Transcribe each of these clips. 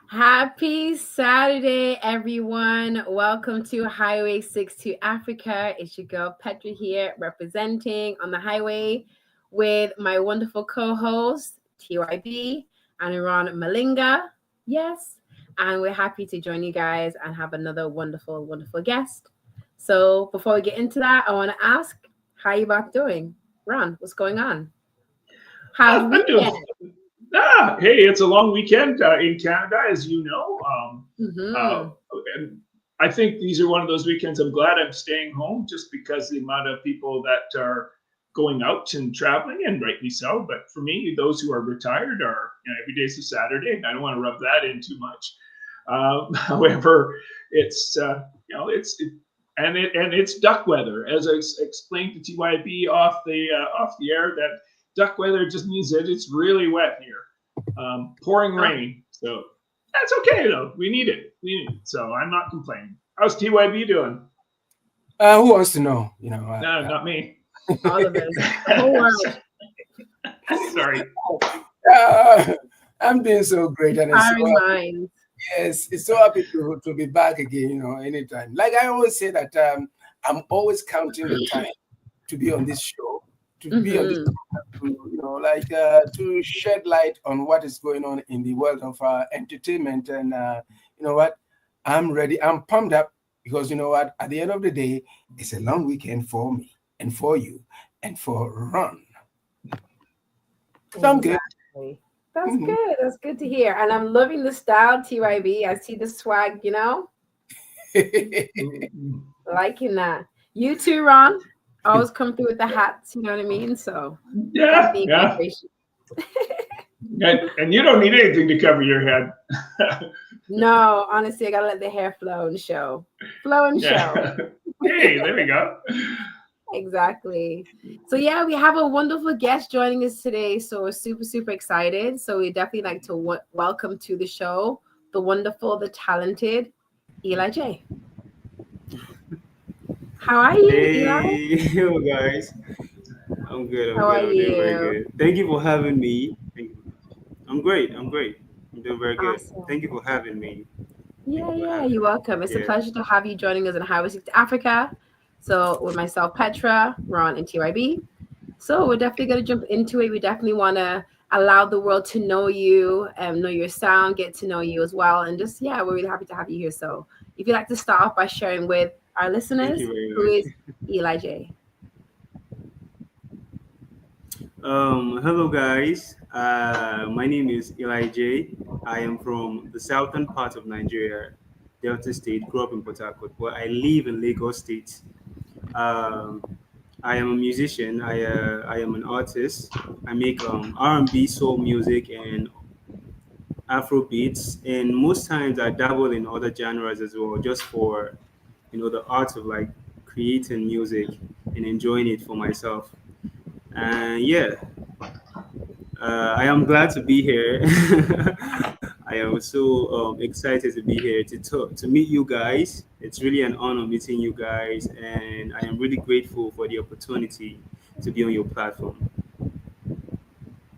Happy Saturday, everyone. Welcome to Highway 6 to Africa. It's your girl Petra here, representing on the highway with my wonderful co host, TYB and Ron Mollinga. Yes. And we're happy to join you guys and have another wonderful, wonderful guest. So before we get into that, I want to ask, how you both doing? Ron, what's going on? How's I'm doing. weekend? Hey, it's a long weekend in Canada, as you know. Mm-hmm. And I think these are one of those weekends. I'm glad I'm staying home, just because the amount of people that are going out and traveling, and rightly so. But for me, those who are retired are, every day's a Saturday, and I don't want to rub that in too much. However, it's and it's duck weather, as I explained to TYB off the air, that duck weather just means that it's really wet here, pouring rain. So that's okay though. We need it. So I'm not complaining. How's TYB doing? Who wants to know? No, not me. All of us. The whole world. Sorry. I'm doing so great, and Mind. yes, it's so happy to be back again. Anytime. Like I always say that I'm always counting the time to be on this show, to be on this, to shed light on what is going on in the world of entertainment. And you know what? I'm ready. I'm pumped up because you know what? At the end of the day, it's a long weekend for me and for you and for Ron. So I'm good. That's good. That's good to hear. And I'm loving the style, TYB. I see the swag, liking that. You too, Ron. Always come through with the hats, you know what I mean? So Yeah. And you don't need anything to cover your head. No, honestly, I gotta let the hair flow and show. Show. Hey, there we go. Exactly. So yeah, we have a wonderful guest joining us today. So we're super, super excited. So we definitely like to welcome to the show the wonderful, the talented Eli Jae. How are you, Eli? Hello guys. I'm good. How are I'm doing very you? good. Thank you for having me. I'm great. I'm doing very good. Awesome. Thank you for having me. Yeah, you're welcome. It's a Yeah. pleasure to have you joining us in Highway 6 to Africa. So with myself, Petra, Ron, and TYB. So we're definitely going to jump into it. We definitely want to allow the world to know you, know your sound, get to know you as well. And just, we're really happy to have you here. So if you'd like to start off by sharing with our Thank listeners, you very who much. is Eli Jae? Hello guys. My name is Eli Jae. I am from the southern part of Nigeria, Delta State. Grew up in Port Harcourt, but I live in Lagos State. Um, I am a musician. I am an artist. I make R&B soul music and Afro beats, and most times I dabble in other genres as well, just for the art of like creating music and enjoying it for myself. And yeah, I am glad to be here. I am so excited to be here to talk to meet you guys. It's really an honor meeting you guys, and I am really grateful for the opportunity to be on your platform.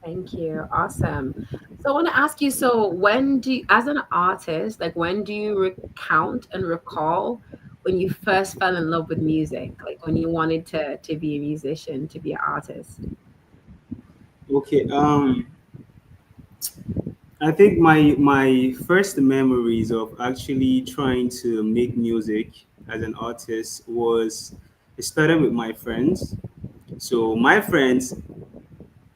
Thank you. Awesome. So I want to ask you, so as an artist, like when do you recount and recall when you first fell in love with music? Like when you wanted to be a musician, to be an artist? Okay. I think my first memories of actually trying to make music as an artist was it started with my friends. So my friends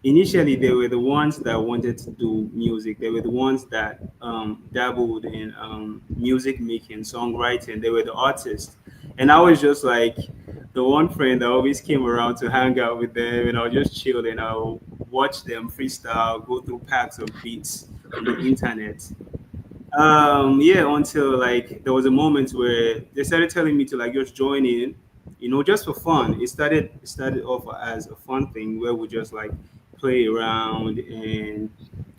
initially they were the ones that wanted to do music. They were the ones that dabbled in music making, songwriting. They were the artists, and I was just like the one friend that always came around to hang out with them, and I'll just chill and I'll watch them freestyle, go through packs of beats on the internet. Yeah, until like there was a moment where they started telling me to like just join in, just for fun. It started off as a fun thing where we just like play around, and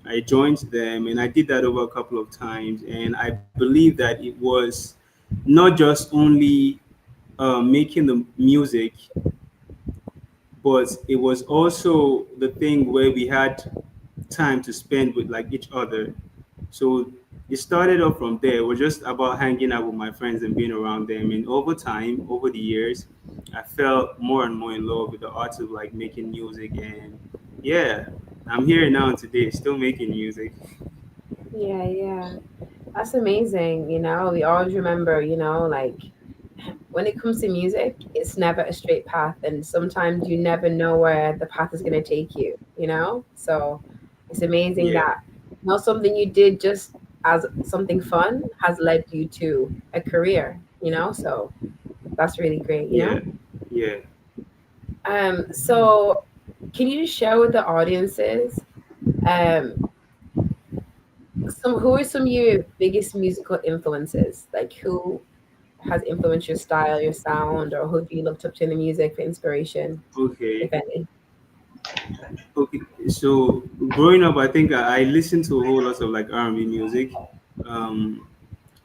I joined them, and I did that over a couple of times, and I believe that it was not just only making the music, but it was also the thing where we had time to spend with like each other. So it started off from there. It was just about hanging out with my friends and being around them. And over time, over the years, I felt more and more in love with the art of like making music. And yeah, I'm here now today, still making music. Yeah, yeah. That's amazing. We always remember, like when it comes to music, it's never a straight path. And sometimes you never know where the path is going to take you. So it's amazing Yeah, that not something you did just as something fun has led you to a career. So that's really great, you yeah, know? yeah. So can you just share with the audiences, um, who are some of your biggest musical influences? Like who has influenced your style, your sound, or who have you looked up to in the music for inspiration, if Okay. any? Okay, so growing up, I think I listened to a whole lot of like R&B music. Um,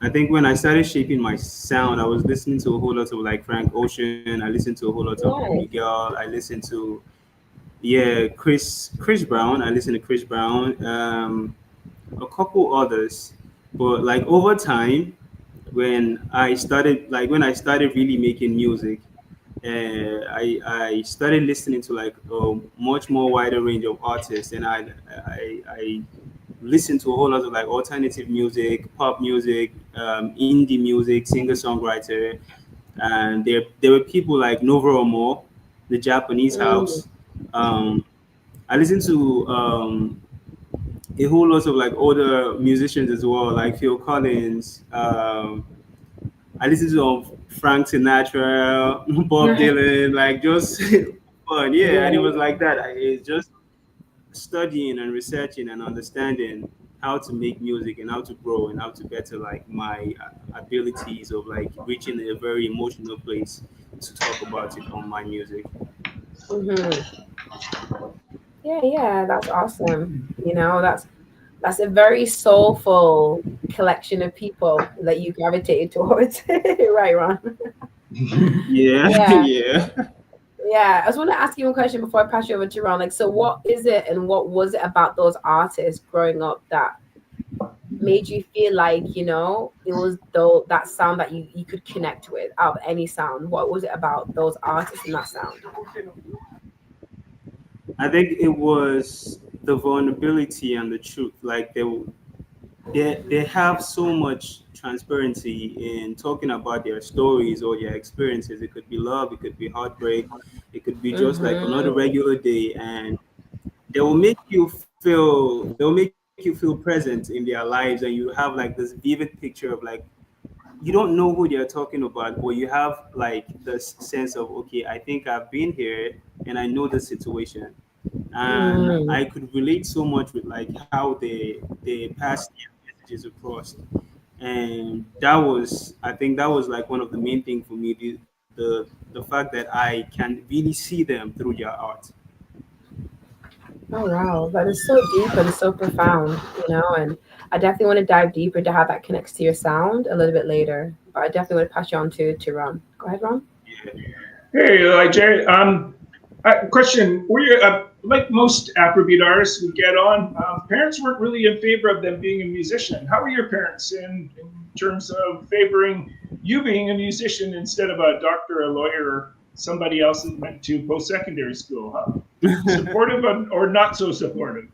I think when I started shaping my sound, I was listening to a whole lot of like Frank Ocean. I listened to a whole lot of Nice. Miguel. I listened to yeah Chris Brown. I listened to Chris Brown. A couple others, but like over time, when I started really making music, I started listening to like a much more wider range of artists, and I listened to a whole lot of like alternative music, pop music, indie music, singer songwriter, and there were people like Nova Omo, the Japanese Mm, house. Um, I listened to a whole lot of like older musicians as well, like Phil Collins. I listened to Frank Sinatra, Bob nice. Dylan, like just fun, yeah. And it Yeah. was like that. It's just studying and researching and understanding how to make music and how to grow and how to better like my abilities of like reaching a very emotional place to talk about it on my music. Hmm. Yeah, yeah, that's awesome. That's a very soulful collection of people that you gravitated towards. Right, Ron? Yeah, Yeah. yeah. Yeah, I just want to ask you one question before I pass you over to Ron. Like, so what is it and what was it about those artists growing up that made you feel like, it was though that sound that you could connect with out of any sound? What was it about those artists and that sound? I think it was the vulnerability and the truth. Like they have so much transparency in talking about their stories or their experiences. It could be love, it could be heartbreak, it could be just like another Mm-hmm. regular day, and they will make you feel present in their lives, and you have like this vivid picture of like you don't know who they're talking about, but you have like this sense of okay, I think I've been here and I know the situation, and Mm. I could relate so much with like how they pass their messages across, and that was I think that was like one of the main thing for me, the fact that I can really see them through their art. Oh wow, that is so deep and so profound, and I definitely want to dive deeper into how that connects to your sound a little bit later. But I definitely want to pass you on to Ron. Go ahead, Ron. Yeah. Hey, Eli Jae. Question: were you like most Afrobeat artists we get on? Parents weren't really in favor of them being a musician. How were your parents in terms of favoring you being a musician instead of a doctor, a lawyer, or somebody else that went to post-secondary school? Huh? Supportive or not so supportive?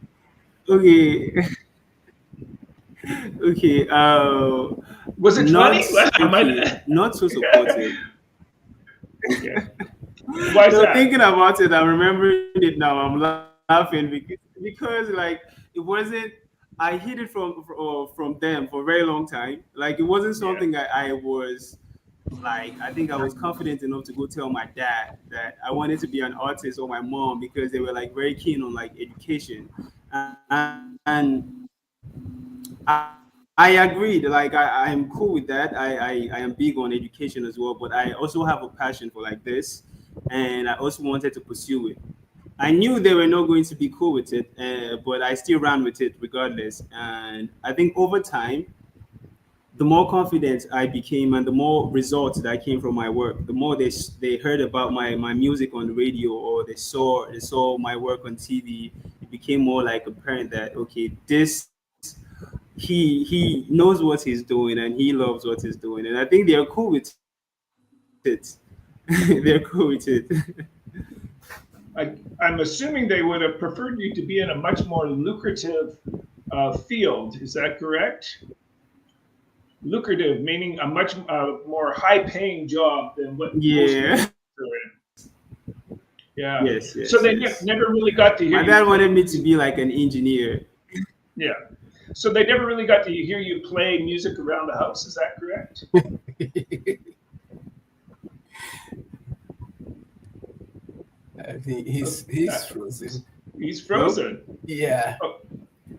Okay. Okay. Was it Not funny? Am okay. I? Not so supportive. Okay. Why is No, that? thinking about it, I'm remembering it now. I'm laughing because like it wasn't. I hid it from them for a very long time. Like it wasn't Yeah. something I was like. I think I was confident enough to go tell my dad that I wanted to be an artist or my mom because they were like very keen on like education, and I agreed. Like I am cool with that. I am big on education as well, but I also have a passion for like this, and I also wanted to pursue it. I knew they were not going to be cool with it, but I still ran with it regardless. And I think over time, the more confident I became, and the more results that came from my work, the more they heard about my music on the radio, or they saw my work on TV. It became more like apparent that okay, this he knows what he's doing and he loves what he's doing, and I think they're cool with it. They're cool with it. I'm assuming they would have preferred you to be in a much more lucrative field. Is that correct? Lucrative, meaning a much more high-paying job than what most Yeah. musicians are in. Yeah. Yes, yes. So they yes. never really got to hear My you. dad wanted me to be like an engineer. Yeah. So they never really got to hear you play music around the house. Is that correct? I think he's frozen. He's frozen. Yeah, Oh,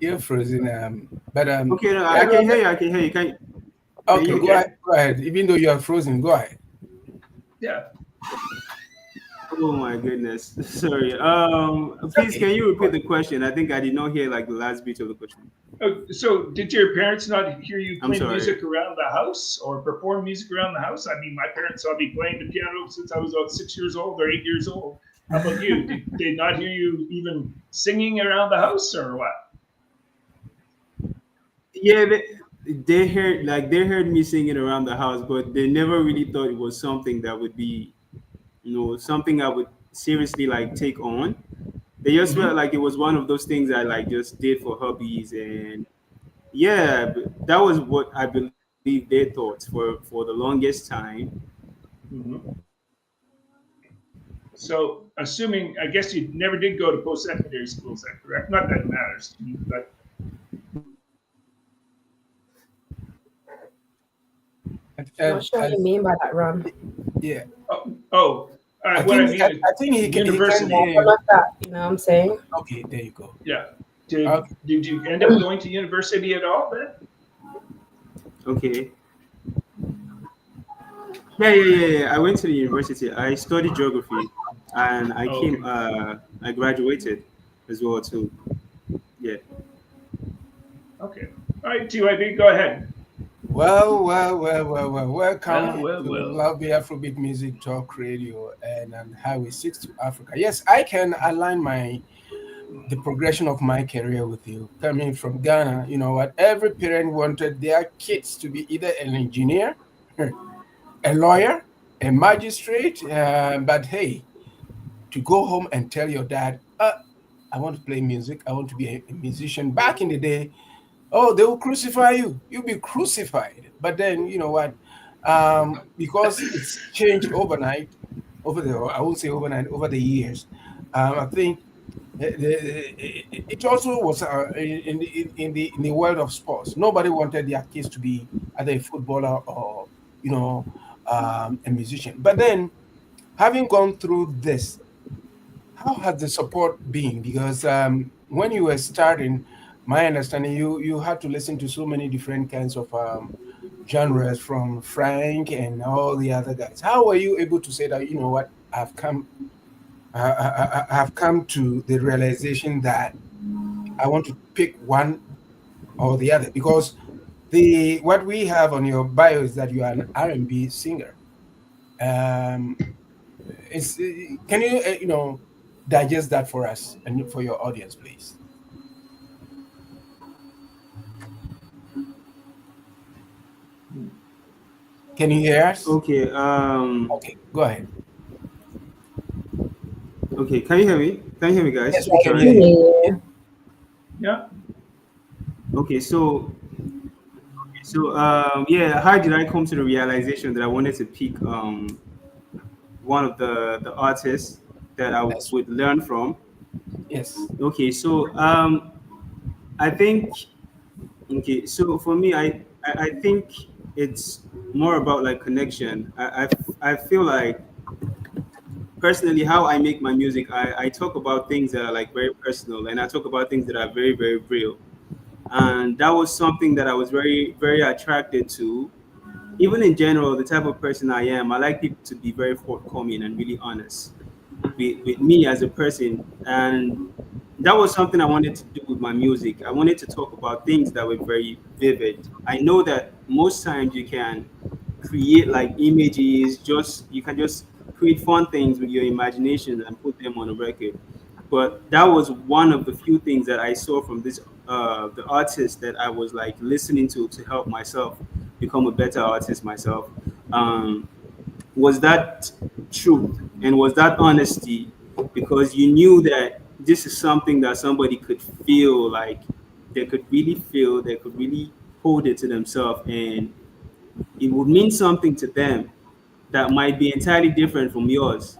you're frozen. But Okay, no, I I don't can know. hear you. I can hear you. Can Okay, you go okay? ahead. Go ahead. Even though you are frozen, go ahead. yeah. Oh my goodness. Sorry. Please, Okay. can you repeat the question? I think I did not hear like the last bit of the question. Oh, so did your parents not hear you I'm play sorry. music around the house or perform music around the house? I mean, my parents saw me playing the piano since I was about 6 years old or 8 years old. How about you? Did they not hear you even singing around the house or what? Yeah, they heard me singing around the house, but they never really thought it was something that would be, something I would seriously like take on. They just felt Mm-hmm. like it was one of those things I like just did for hobbies, and yeah, but that was what I believe they thought for the longest time. Mm-hmm. So, assuming, I guess you never did go to post-secondary school, is that correct? Not that it matters to me, but I'm not sure what you mean by that, Ron. Yeah, what I mean is I think he can university. hear Some you. of that, you know what I'm saying? Okay, there you go. Yeah. Did, Okay. did you end up going to university at all then? Okay. Yeah. I went to the university. I studied geography, and I Oh, came. okay. I graduated as well too. Yeah. Okay. All right, TYB, go ahead. Well. Well, Welcome well, to well. Love the Afrobeat Music Talk Radio and on Highway 6 to Africa. Yes, I can align the progression of my career with you. Coming from Ghana, you know what? Every parent wanted their kids to be either an engineer, a lawyer, a magistrate. But hey, to go home and tell your dad, I want to play music, I want to be a musician. Back in the day, oh, they will crucify you. You'll be crucified. But then, you know what? Because it's changed overnight, I won't say overnight, over the years. I think it also was in the world of sports. Nobody wanted their kids to be either a footballer or, you know, a musician. But then, having gone through this, how has the support been? Because when you were starting, my understanding, you had to listen to so many different kinds of genres from Frank and all the other guys. How were you able to say that, you know what, I've come to the realization that I want to pick one or the other? Because the what we have on your bio is that you are an R&B singer. Um, can you digest that for us and for your audience, please? Can you hear us? Okay. Okay, go ahead. Okay. Can you hear me? Can you hear me, guys? Yes, we can hear Sorry. you. Yeah. Okay. Yeah. How did I come to the realization that I wanted to pick one of the artists that I That's would learn from? yes. Okay. I think. Okay. So for me, I think it's more about like connection. I feel like personally how I make my music, I talk about things that are like very personal, and I talk about things that are very, very real. And that was something that I was very, very attracted to. Even in general, the type of person I am, I like people to be very forthcoming and really honest with me as a person. And that was something I wanted to do with my music. I wanted to talk about things that were very vivid. I know that most times you can create like images, just you can just create fun things with your imagination and put them on a record. But that was one of the few things that I saw from this the artist that I was like listening to help myself become a better artist myself. Um, was that truth and was that honesty, because you knew that this is something that somebody could feel, like they could really feel, they could really hold it to themselves, and it would mean something to them that might be entirely different from yours.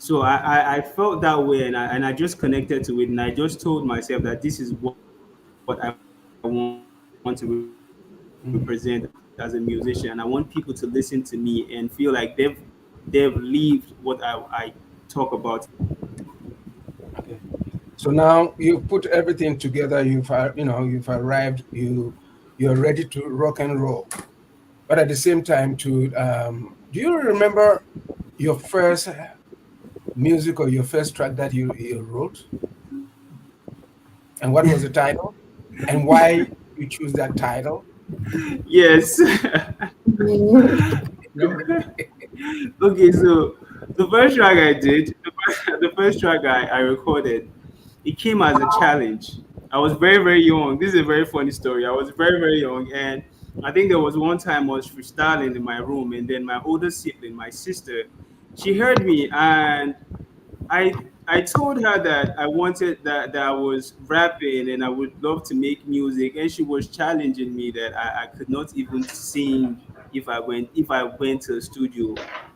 So I felt that way, and I just connected to it, and I just told myself that this is what I want to represent as a musician. I want people to listen to me and feel like they've lived what I talk about in my music. Okay. So now you put everything together. You've arrived. You're ready to rock and roll. But at the same time, do you remember your first music or your first track that you wrote? And what was the title? And why you choose that title? Yes. Okay, so the first track I did, the first track I recorded, it came as a challenge. I was very, very young. This is a very funny story. I was very, very young, and I think there was one time I was freestyling in my room, and then my older sibling, my sister, she heard me, and I told her that I wanted that I was rapping and I would love to make music, and she was challenging me that I could not even sing if I went to the studio.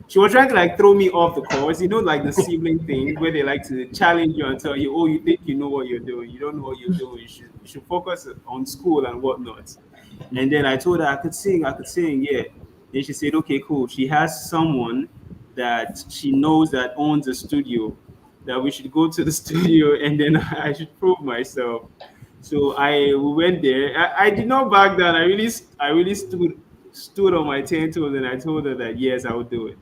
She was trying to like throw me off the course, like the sibling thing where they like to challenge you and tell you, oh, you think you know what you're doing, you don't know what you're doing. You should focus on school and whatnot. And then I told her I could sing, yeah. Then she said, okay, cool. She has someone that she knows that owns a studio, that we should go to the studio and then I should prove myself. So we went there. I did not back down. I really stood on my 10 toes, and I told her that yes, I would do it.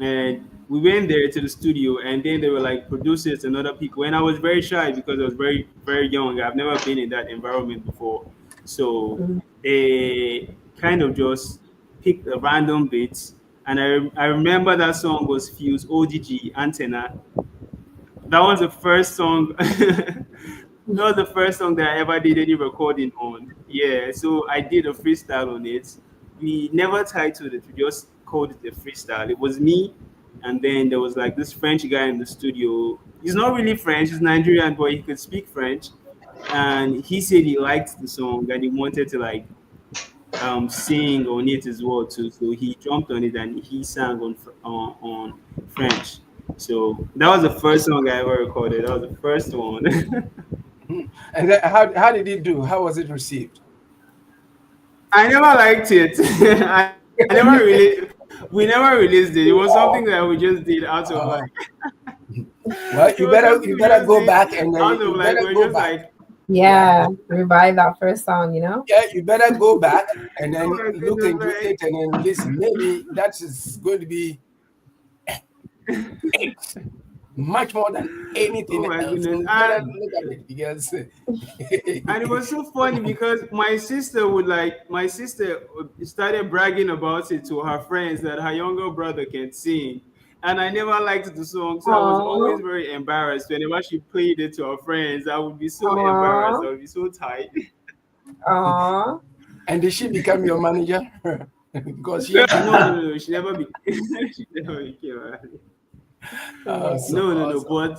And we went there to the studio, and then there were like producers and other people, and I was very shy because I was very, very young. I've never been in that environment before. So they kind of just picked a random beat, and I remember that song was Fuse OGG Antenna. That was the first song. That was the first song that I ever did any recording on. Yeah, so I did a freestyle on it. We never titled it. We just called it a freestyle. It was me, and then there was like this French guy in the studio. He's not really French. He's Nigerian, but he could speak French. And he said he liked the song and he wanted to like sing on it as well too. So he jumped on it and he sang on French. So that was the first song I ever recorded. That was the first one. And then how did it do? How was it received? I never liked it. I never really. We never released it. It was something that we just did out of like. Well, you better go back and then out of you like better we're go just back. like. Yeah, revive that first song, Yeah, you better go back and then Oh my look goodness, into right? it and then listen. Maybe that is going to be much more than anything Oh my else. goodness. You better look at it because And it was so funny because my sister started bragging about it to her friends that her younger brother can sing. And I never liked the song, so I was always Aww. very embarrassed. Whenever she played it to her friends, I would be so embarrassed. I Aww. would be so tight. Aww. and did she become your manager? Because she No, had to no, know. no, no. She never she never became a Awesome, no. awesome, But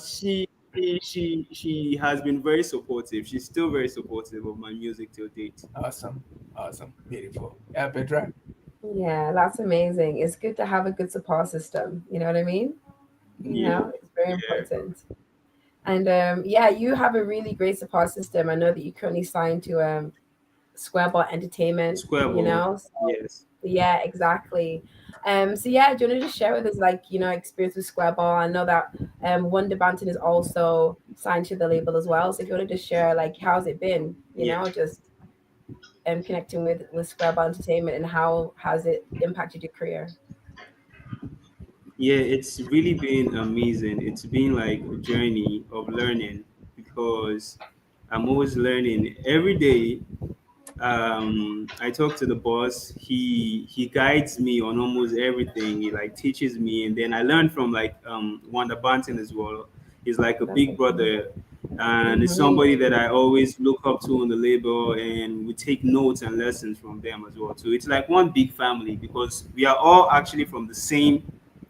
she has been very supportive. She's still very supportive of my music till date. awesome, awesome, beautiful. Yeah, Petra. Yeah, that's amazing. It's good to have a good support system. You know what I mean? Yeah, It's very yeah. important. And yeah, you have a really great support system. I know that you currently signed to Squarebot Entertainment, Square ball. So Yes. yeah, exactly. So yeah, do you want to just share with us like, experience with Squareball? I know that Wonder Banton is also signed to the label as well. So if you want to just share like how's it been, Yeah. just connecting with Squareball Entertainment and how has it impacted your career? Yeah, it's really been amazing. It's been like a journey of learning because I'm always learning every day. I talk to the boss. He guides me on almost everything. He like teaches me, and then I learn from like Wanda Banton as well. He's like a That's big brother, and it's somebody that I always look up to on the label, and we take notes and lessons from them as well. So it's like one big family because we are all actually from the same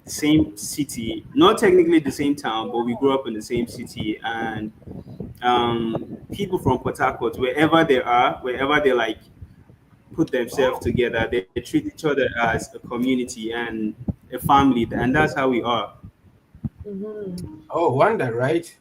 city, not technically the same town, but we grew up in the same city. And people from Port Harcourt, wherever they like put themselves together, they treat each other as a community and a family, and that's how we are. Mm-hmm. Oh, Wanda, right?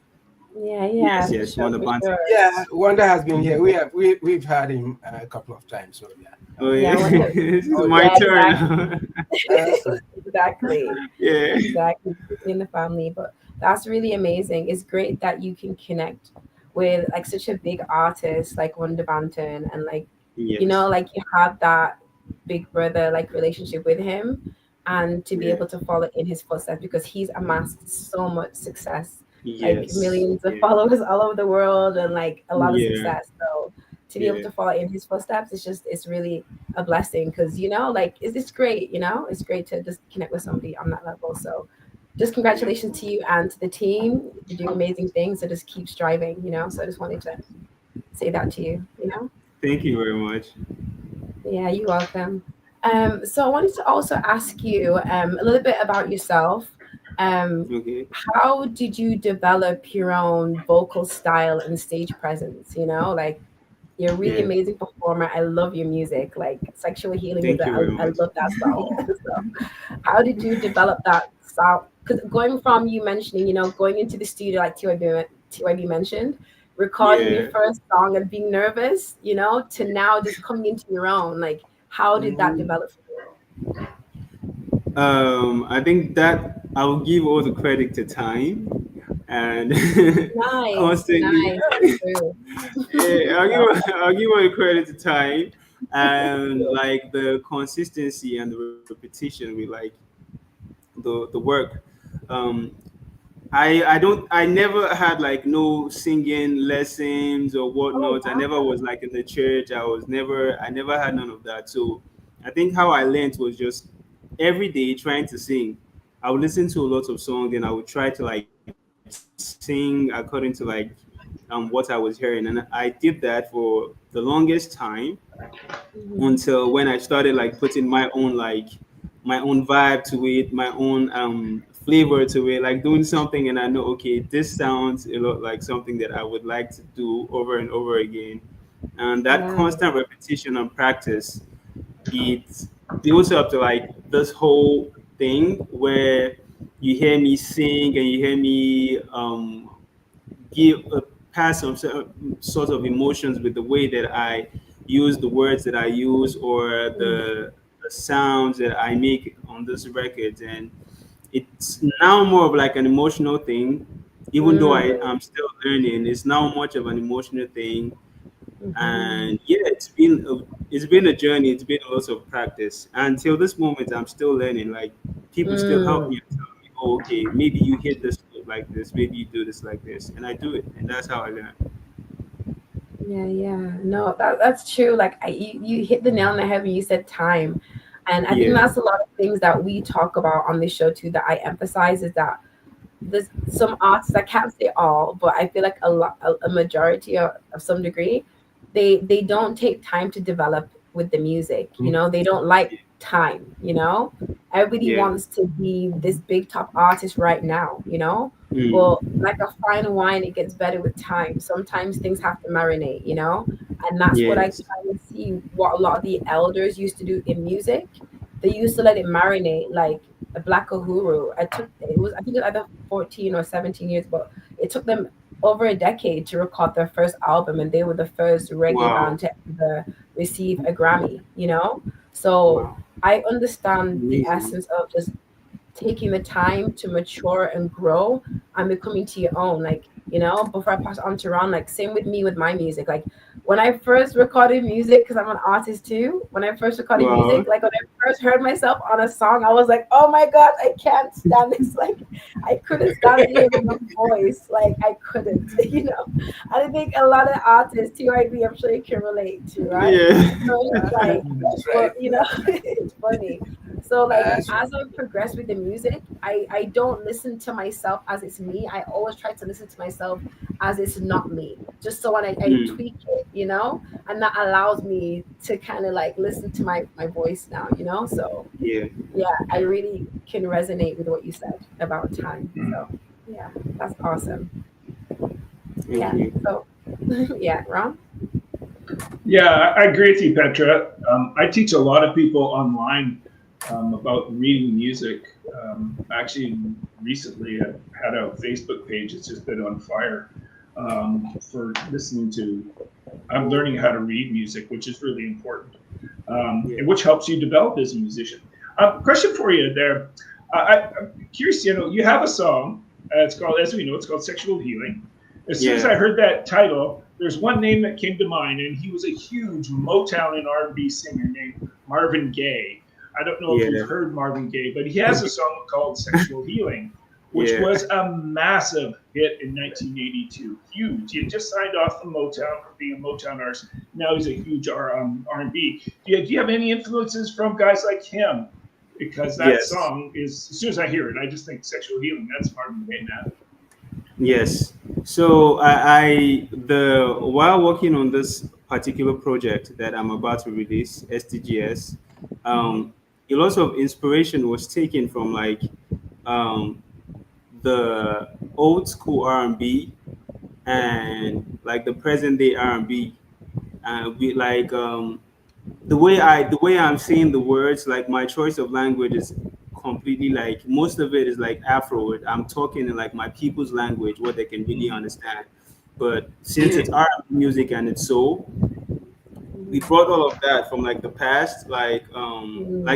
Yeah, Yes, for yes, sure, one of the for bands. sure. Yeah, Wanda has been here. We've had him a couple of times. So yeah. Oh Yeah, yeah, Wanda. this is Oh my Yeah, turn exactly. now. Right. Exactly. Yeah. Exactly. In the family. But that's really amazing. It's great that you can connect with like such a big artist like Wanda Banton and like Yes. like you have that big brother like relationship with him and to be Yeah. able to follow in his footsteps because he's amassed so much success, like Yes. millions of Yeah. followers all over the world and like a lot of Yeah. success. So to be able Yeah. to follow in his footsteps, it's really a blessing because like it's great, it's great to just connect with somebody on that level. So just Yeah. congratulations to you and to the team. You're doing amazing things. So just keep striving, so I just wanted to say that to you. Thank you very much. Yeah, you're welcome. So I wanted to also ask you a little bit about yourself. Um, Okay. how did you develop your own vocal style and stage presence? Like you're a really Yeah. amazing performer. I love your music. Like Sexual Healing is Thank you very I much. love that song. So how did you develop that style? Because going from you mentioning, going into the studio like TYB mentioned, recording your Yeah. first song and being nervous, to now just coming into your own. Like, how did that Mhm. develop for I think that I'll give all the credit to time and you? Nice, constantly. nice. That's true. Yeah, Well, I'll give all the credit to time and like the consistency and the repetition with like the work. Um, I never had like no singing lessons or oh whatnot. I never wow. was like in the church. I never had none of that. So I think how I learned was just every day trying to sing. I would listen to a lot of songs and I would try to like sing according to like what I was hearing. And I did that for the longest time Mhm. until when I started like putting my own vibe to it, my own flavor to it, like doing something and I know okay, this sounds a lot like something that I would like to do over and over again. And that Nice. constant repetition and practice, it builds up to like this whole thing where you hear me sing and you hear me give pass some sort of emotions with the way that I use the words that I use or Mm, the sounds that I make on this record. And it's now more of like an emotional thing, even though mm, I'm still learning. It's now much of an emotional thing. mhm. And yeah, it's been a journey. It's been a lot of practice. Until this moment, I'm still learning. Like people still help Mm. me and tell me, "Oh, okay, maybe you hit this note like this. Maybe you do this like this," and I do it, and that's how I learn. Yeah, yeah. No, that's true. Like you hit the nail on the head when you said time. And I think Yeah. that's a lot of things that we talk about on this show too that I emphasize is that there's some artists, I can't say all, but I feel like a majority of some degree, they don't take time to develop with the music. They don't like time. Everybody Yeah. wants to be this big top artist right now. Mm. But like a fine wine, it gets better with time. Sometimes things have to marinate. And that's what I Yes. kind of see what a lot of the elders used to do in music. They used to let it marinate like a Black Uhuru. I think it was either 14 or 17 years, but it took them over a decade to record their first album, and they were the first reggae Wow. band to ever receive a Grammy. So Wow. I understand the Amazing. essence of just taking the time to mature and grow and becoming to your own. Like, before I pass it on to Ron, like, same with me with my music. Like, when I first recorded music, because I'm an artist too, when I first recorded Wow. music, like, when I first heard myself on a song, I was like, oh my God, I can't stand this. Like, I couldn't stand hearing my voice. Like, I couldn't. And I think a lot of artists, TYB, I'm sure you can relate to, right? Yeah. So it's like, That's but right. it's funny. So like That's as I progress with the music, I don't listen to myself as it's me. I always try to listen to myself as it's not me. Just so when I Mm. tweak it, you know, and that allows me to kind of like listen to my voice now, you know. So Yeah. yeah, I really can resonate with what you said about time. So yeah, that's awesome. Thank Yeah. you. So yeah, Ron. Yeah, I agree with you, Petra. I teach a lot of people online about reading music. Actually, recently I had a Facebook page that's just been on fire for listening to. I'm learning how to read music, which is really important, Yeah. and which helps you develop as a musician. Question for you there. I'm curious, you have a song. It's called, as we know, it's called Sexual Healing. As soon as I Yeah. heard that title, there's one name that came to mind, and he was a huge Motown and R&B singer named Marvin Gaye. I don't know if you've Yeah. heard Marvin Gaye, but he has a song called Sexual Healing, which Yeah. was a massive hit in 1982. Huge. He had just signed off from Motown for being a Motown artist. Now he's a huge R&B. Do you have any influences from guys like him? Because that Yes. song is, as soon as I hear it, I just think Sexual Healing. That's Marvin Gaye, man. Yes. So I while working on this particular project that I'm about to release, STGS, um, a lot of inspiration was taken from like um, the old school R&B and like the present day R&B. We like the way I'm saying the words, like my choice of language is completely like most of it is like Afro. I'm talking in like my people's language, what they can really understand. But since it's R&B music and it's soul, we brought all of that from like the past. Like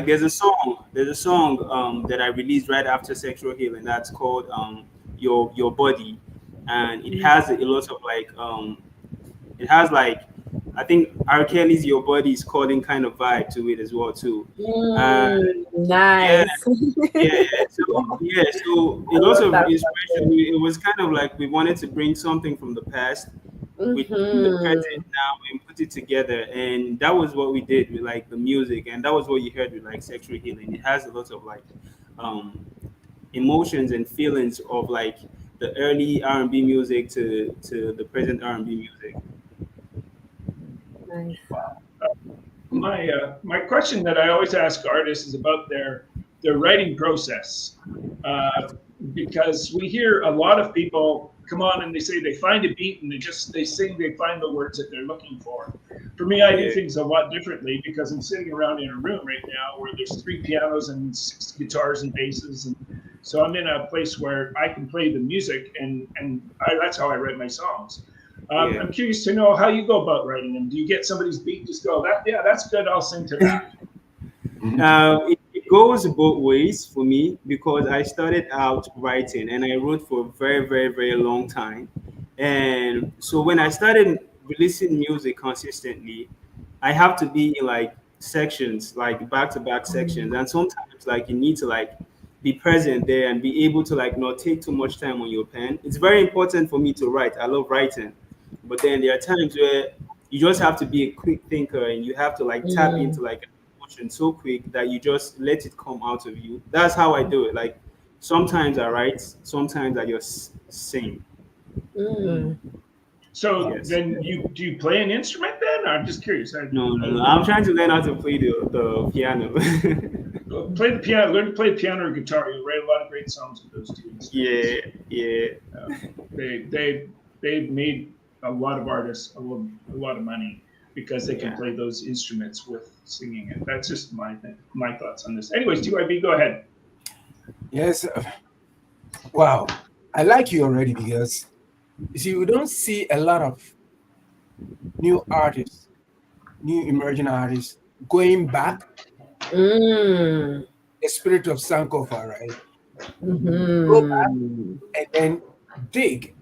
there's a song that I released right after Sexual Healing that's called Your Body, and it has a lot of like it has like I think R. Kelly's Your Body is calling kind of vibe to it as well too. Uh, yeah, Nice. so a I lot love of that inspiration. subject. It was kind of like we wanted to bring something from the past with the present Mm-hmm. now and put it together, and that was what we did with like the music, and that was what you heard with like Sexual Healing. It has a lot of like um, emotions and feelings of like the early R&B music to the present R&B music. Nice. My question that I always ask artists is about their writing process, uh, because we hear a lot of people come on and they say they find a beat and they sing, they find the words that they're looking for. For me, I do Yeah, things a lot differently because I'm sitting around in a room right now where there's 3 pianos and 6 guitars and basses, and so I'm in a place where I can play the music, that's how I write my songs. yeah. I'm curious to know how you go about writing them. Do you get somebody's beat, just go, yeah, that's good, I'll sing to that? It goes both ways for me because I started out writing and I wrote for a very, very, very long time. And so when I started releasing music consistently, I have to be in like sections, like back to back sections. And sometimes like you need to like be present there and be able to like not take too much time on your pen. It's very important for me to write. I love writing. But then there are times where you just have to be a quick thinker and you have to like tap Mm, into like emotion so quick that you just let it come out of you. That's how I do it. Like sometimes I write, sometimes I just sing. mm. So Yes. then do you play an instrument then? I'm just curious. No, no, no. I'm trying to learn how to play the piano. Play the piano, learn to play the piano or guitar. You'll write a lot of great songs with those two instruments. Yeah, yeah, They've made a lot of artists a lot of money because they can yeah. play those instruments with singing it. That's just my thoughts on this. Anyways, TYB, go ahead. yes. Wow. I like you already because you see, we don't see a lot of new artists, new emerging artists going back Mm. the spirit of Sankofa, right? Go back Mm-hmm. and then dig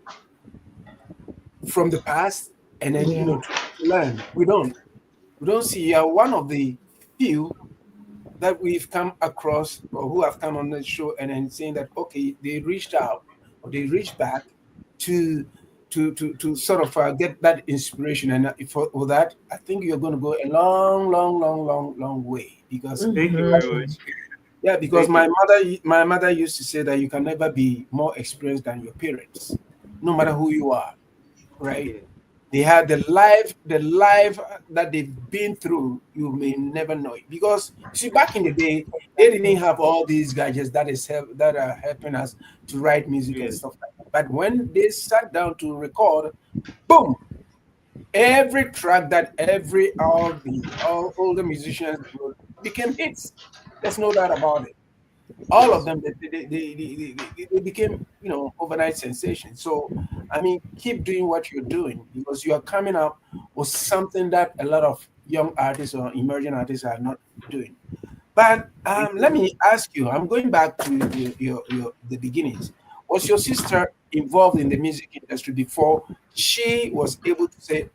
from the past and then Yeah. try to learn. We don't see. You are one of the few that we've come across or who have come on the show and then saying that okay, they reached out or they reached back to to sort of get that inspiration, and for that I think you're going to go a long way because Thank you very Mm-hmm. much. Yeah, because Thank you. my mother used to say that you can never be more experienced than your parents, no matter who you are, right? Yeah. They had the life that they've been through. You may never know it because see, back in the day, they didn't have all these gadgets that are helping us to write music and Yeah. stuff like that. But when they sat down to record, boom, every track that all the musicians wrote became hits. There's no doubt about it. All of them they became overnight sensations. So I mean, keep doing what you're doing because you are coming up with something that a lot of young artists or emerging artists are not doing. But Thank let you. me ask you, I'm going back to your the beginnings. Was your sister involved in the music industry before she was able to say,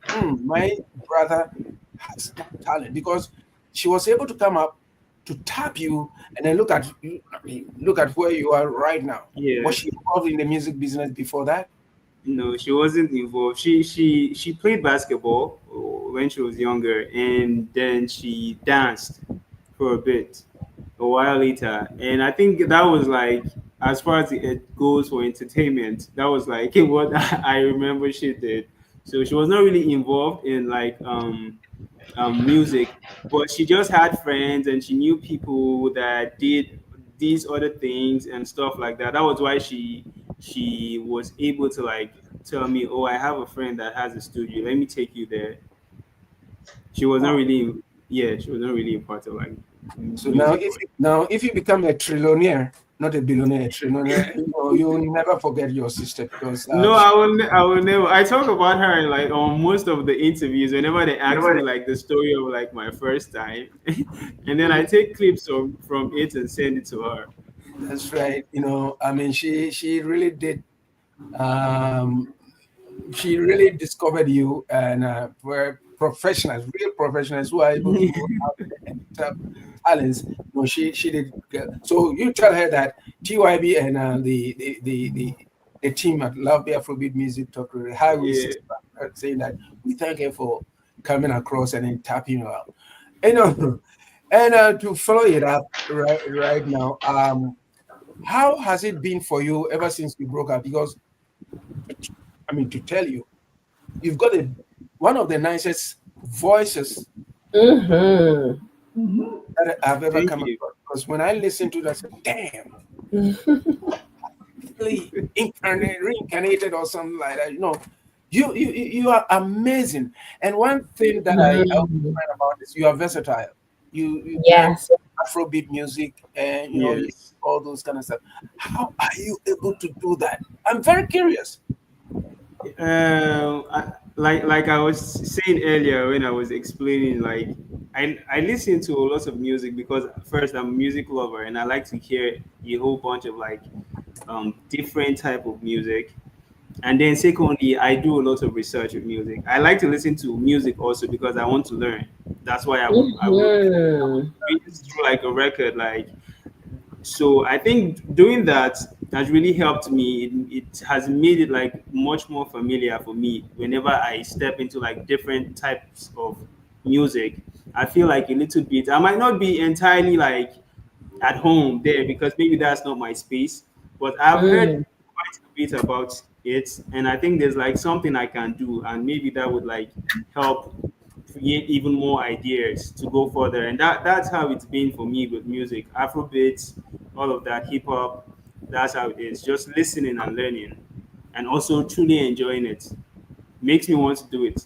my brother has that talent? Because she was able to come up to tap you and then look at you, I mean, look at where you are right now. Was Yeah. she involved in the music business before that? No, she wasn't involved. She played basketball when she was younger, and then she danced for a bit, a while later. And I think that was like, as far as it goes for entertainment, that was like what I remember she did. So she was not really involved in like music, but she just had friends and she knew people that did these other things and stuff like that. That was why she was able to like tell me, "Oh, I have a friend that has a studio. Let me take you there." She was not Wow. really, yeah, she was not really a part of like So now, music. if you become a trillionaire, not a billionaire, a trillionaire, you'll never forget your sister because No, I will. I will never. I talk about her in like on most of the interviews. Whenever they ask me like the story of like my first time, and then I take clips from it and send it to her. that's right. I mean, she really did. Um, she really discovered you and were professionals, real professionals who are able to go out and tap talents. She did. So you tell her that TYB and the team at Love the Afrobeat Music Talk Radio, Highway Yeah. 6, saying that we thank her for coming across and then tapping you out. You know, and to follow it up right now, how has it been for you ever since you broke up? Because I mean, to tell you, you've got one of the nicest voices Mm-hmm. that I've ever Thank come you. across. Because when I listen to that, I say, damn, really reincarnated or something like that. You are amazing. And one thing that I also Mhm. find about is you are versatile. You play Yes. Afrobeat music and you Yes. all those kind of stuff. How are you able to do that? I'm very curious. Like I was saying earlier when I was explaining, like I listen to a lot of music because first I'm a music lover and I like to hear a whole bunch of like different type of music. And then secondly, I do a lot of research with music. I like to listen to music also because I want to learn. That's why I would Mm-hmm. read through like a record like. So I think doing that has really helped me. It has made it like much more familiar for me whenever I step into like different types of music. I feel like a little bit, I might not be entirely like at home there because maybe that's not my space, but I've heard Mm. quite a bit about it, and I think there's like something I can do, and maybe that would like help create even more ideas to go further. And that's how it's been for me with music, Afrobeats, all of that, hip hop. That's how it is. Just listening and learning, and also truly enjoying it makes me want to do it.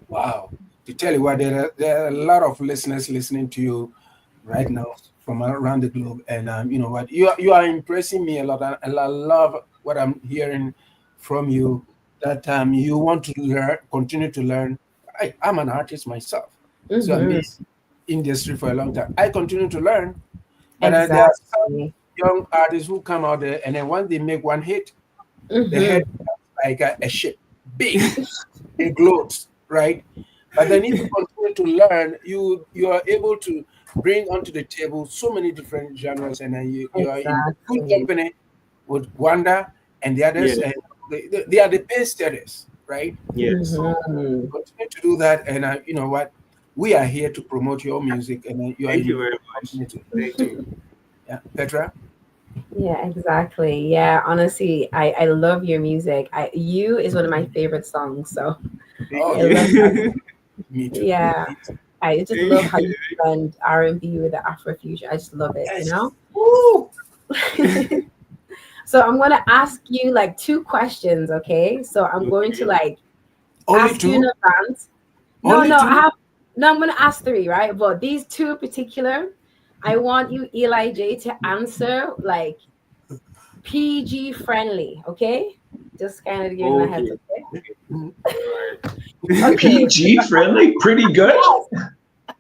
Wow. To tell you what, there are a lot of listeners listening to you right now from around the globe. And you know what? You are impressing me a lot. And I love what I'm hearing from you that you want to learn, continue to learn. I'm an artist myself. So I'm in Mm-hmm. this industry for a long time. I continue to learn. But there are some Exactly. young artists who come out there and then once they make one hit, the head Mm-hmm. becomes like a ship, big. It glows, right? But then if you continue to learn, you are able to bring onto the table so many different genres, and then you are in good Exactly. company with Wanda and the others, Yes, and they are the pace setters, right? yes, So Mm-hmm. continue to do that, and you know what? we are here to promote your music, and you are Thank in you the very much. opportunity Thank to. you. Yeah, Petra. Yeah, exactly. Yeah, honestly, I love your music. You is one of my favorite songs. So Thank Oh I yeah, love how you. me too. yeah, Me too. I just love how you blend R&B with the Afrofusion. I just love it, you Yes. know? Woo! So I'm gonna ask you like two questions, okay? So I'm going to Okay. like Only ask you in two. advance. No, Only no, I two. have no, I'm gonna ask three, right? But these two in particular, I want you, Eli J, to answer like PG friendly, okay? Just kind of giving a heads Okay. up, okay? Mhm. All right. Okay. PG friendly, pretty good. Yes,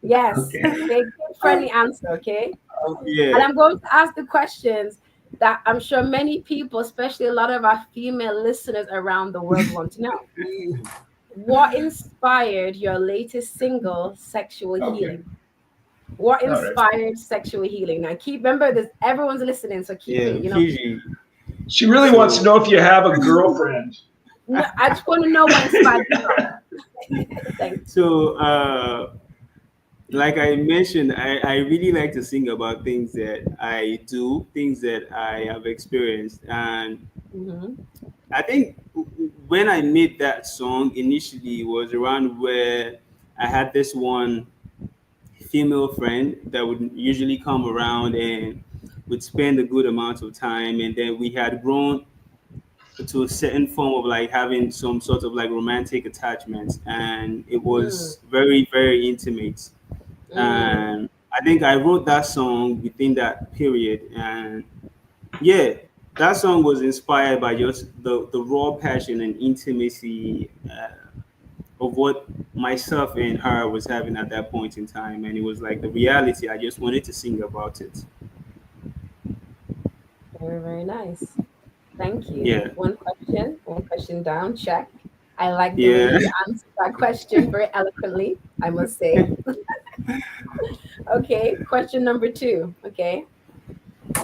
yes. Okay. Okay, good friendly answer, okay? And Yeah. I'm going to ask the questions that I'm sure many people, especially a lot of our female listeners around the world, want to know. What inspired your latest single, Sexual Okay. Healing? What All right. inspired Sexual Healing? Now, keep remember this. Everyone's listening, so keep Yeah. it. Fiji. She really wants to So know if you have a girlfriend. No, I just want to know what inspired the song. Thanks. so like I mentioned, I really like to sing about things that I do, things that I have experienced. And Mm-hmm. I think when I made that song initially was around where I had this one female friend that would usually come around and would spend a good amount of time, and then we had grown to a certain form of like having some sort of like romantic attachment, and it Mm, was very very intimate. mm, And I think I wrote that song within that period. And yeah, that song was inspired by just the raw passion and intimacy of what myself and her was having at that point in time. And it was like the reality. I just wanted to sing about it. very, very nice. Thank you. Yeah. One question down, check. I like the way Yeah. you answered that question very eloquently, I must say. Okay, question number two. Okay.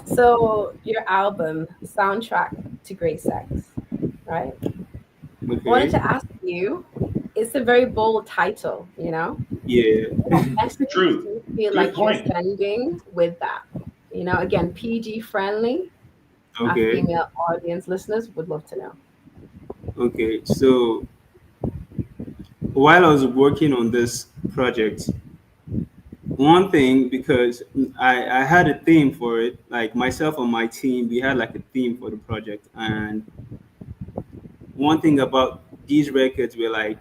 So your album, Soundtrack to Great Sex, right? I wanted Okay. to ask you, it's a very bold title, you know? Yeah. What message True. do you feel Good like you're point. sending with that? You know, again, PG friendly. Our Okay. female audience listeners would love to know. Okay. So while I was working on this project, one thing, because I had a theme for it, like myself and my team, we had like a theme for the project. And one thing about these records were like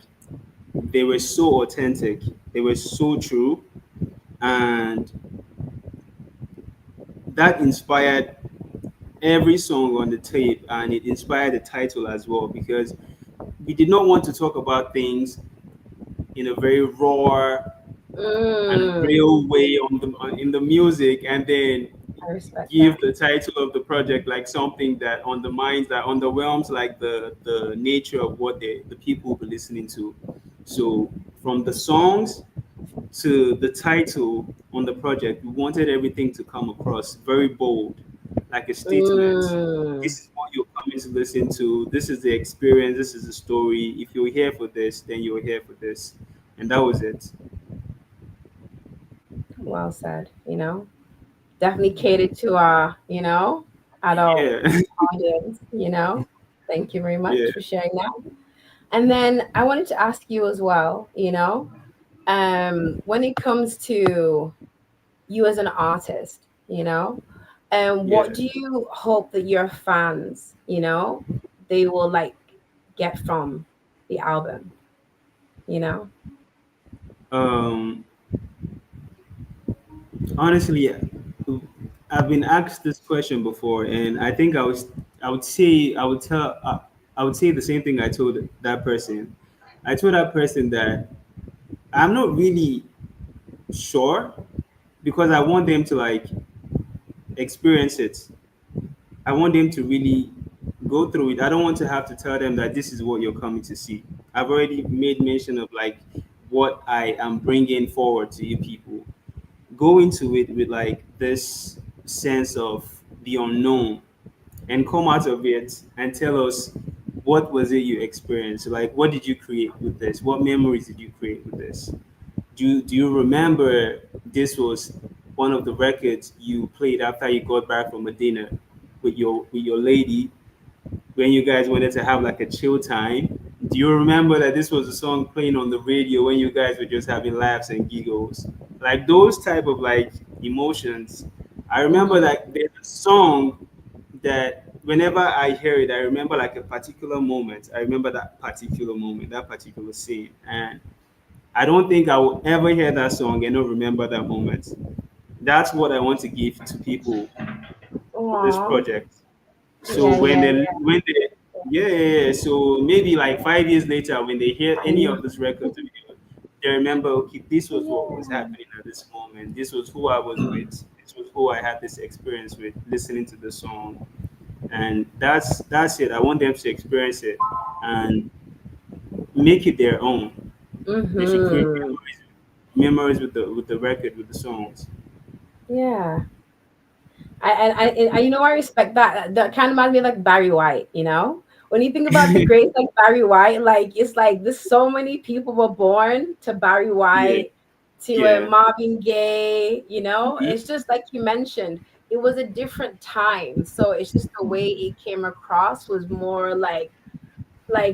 they were so authentic, they were so true, and that inspired every song on the tape, and it inspired the title as well, because we did not want to talk about things in a very raw and Mm, real way in the music, and then I respect give that. the title of the project like something that undermines, that underwhelms like the nature of what the people will be listening to. So from the songs to the title on the project, we wanted everything to come across very bold, like a statement. Mm, This is what you're coming to listen to. This is the experience. This is the story. If you're here for this, then you're here for this. And that was it. well said. You know, definitely catered to our, you know, adult Yeah. audience. You know, thank you very Yeah. much for sharing that. And then I wanted to ask you as well. You know, when it comes to you as an artist, you know, and what Yeah. do you hope that your fans, you know, they will like get from the album, you know? Um, honestly, I've been asked this question before, and I think I would say the same thing I told that person. I told that person that I'm not really sure, because I want them to like experience it. I want them to really go through it. I don't want to have to tell them that this is what you're coming to see. I've already made mention of like what I am bringing forward to you people. Go into it with like this sense of the unknown, and come out of it and tell us what was it you experienced. Like, what did you create with this? What memories did you create with this? do you remember this was one of the records you played after you got back from a dinner with your lady when you guys wanted to have like a chill time? Do you remember that this was a song playing on the radio when you guys were just having laughs and giggles? Like those type of like emotions. I remember that there's a song that whenever I hear it, I remember like a particular moment. I remember that particular moment, that particular scene. And I don't think I will ever hear that song and not remember that moment. That's what I want to give to people for this Wow. project. So Yeah, yeah, yeah. when they yeah, yeah, yeah. So maybe like 5 years later, when they hear any of this record, they remember, okay, this was what was happening at this moment. This was who I was with. This was who I had this experience with, listening to the song, and that's it. I want them to experience it and make it their own. They should create Mm-hmm. memories with the record, with the songs. Yeah. You know, I respect that. That kind of reminds me of like Barry White, you know? When you think about the greats like Barry White, like it's like there's so many people were born to Barry Yeah, White, to yeah, Marvin Gaye, you know? mhm, It's just like you mentioned, it was a different time. So it's just the way it came across was more like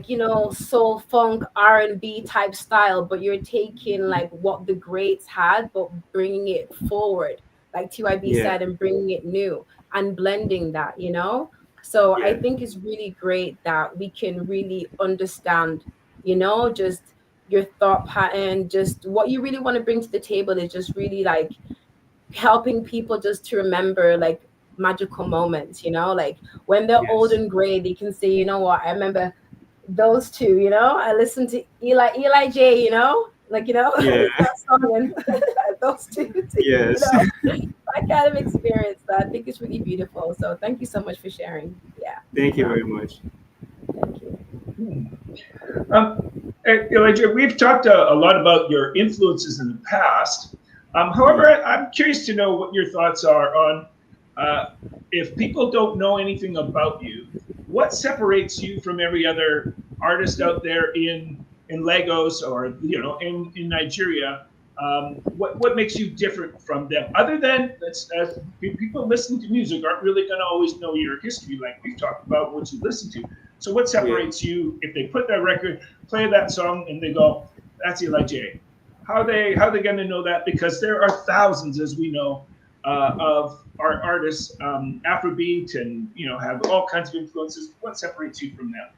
you know soul funk R&B type style, but you're taking like what the greats had but bringing it forward like TYB yeah, said and bringing it new and blending that, you know. So I yeah, think it's really great that we can really understand, you know, just your thought pattern, just what you really want to bring to the table is just really like helping people just to remember like magical moments, you know, like when they're old yes, and gray they can say, you know what, I remember those two, you know. I listened to Eli Jae, you know, like you know yeah, that song and those two, you yes. know, that kind of experience. That I think is really beautiful. So thank you so much for sharing. Yeah. Thank you So very much. thank you. Um, Elijah, we've talked a lot about your influences in the past. However, Mm. I'm curious to know what your thoughts are on uh, if people don't know anything about you, what separates you from every other artist out there in Lagos or in Nigeria? What makes you different from them? Other than people listening to music aren't really going to always know your history, like we've talked about what you listen to. So what Yeah. separates you if they put that record, play that song, and they go, "That's Eli Jae"? How they going to know that? Because there are thousands, as we know, of our artists, Afrobeat, and have all kinds of influences. What separates you from them?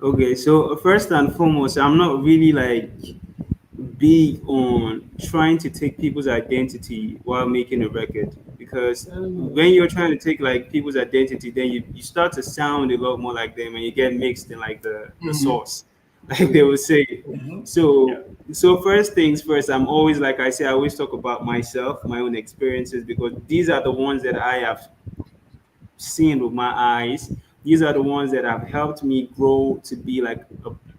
Okay, so first and foremost, I'm not really like big on trying to take people's identity while making a record, because Mm, when you're trying to take like people's identity, then you start to sound a lot more like them and you get mixed in like the Mhm. sauce, like they would say. Hmm. Yeah. So first things first, I'm always, like I say, I always talk about myself, my own experiences, because these are the ones that I have seen with my eyes. These are the ones that have helped me grow to be like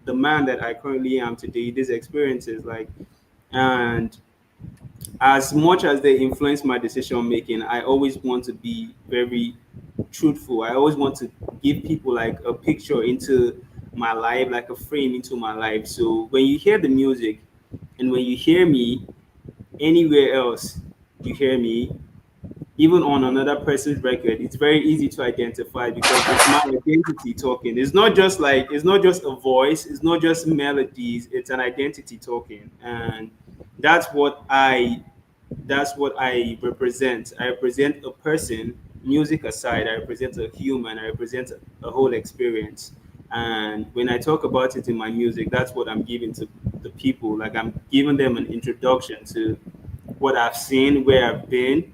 the man that I currently am today. These experiences, like, and as much as they influence my decision making, I always want to be very truthful. I always want to give people like a picture into my life, like a frame into my life. So when you hear the music and when you hear me anywhere else, you hear me even on another person's record, it's very easy to identify because it's my identity talking. It's not just a voice, it's not just melodies, it's an identity talking. And that's what I that's what I represent. I represent a person, music aside, I represent a human, I represent a whole experience. And when I talk about it in my music, that's what I'm giving to the people. Like I'm giving them an introduction to what I've seen, where I've been,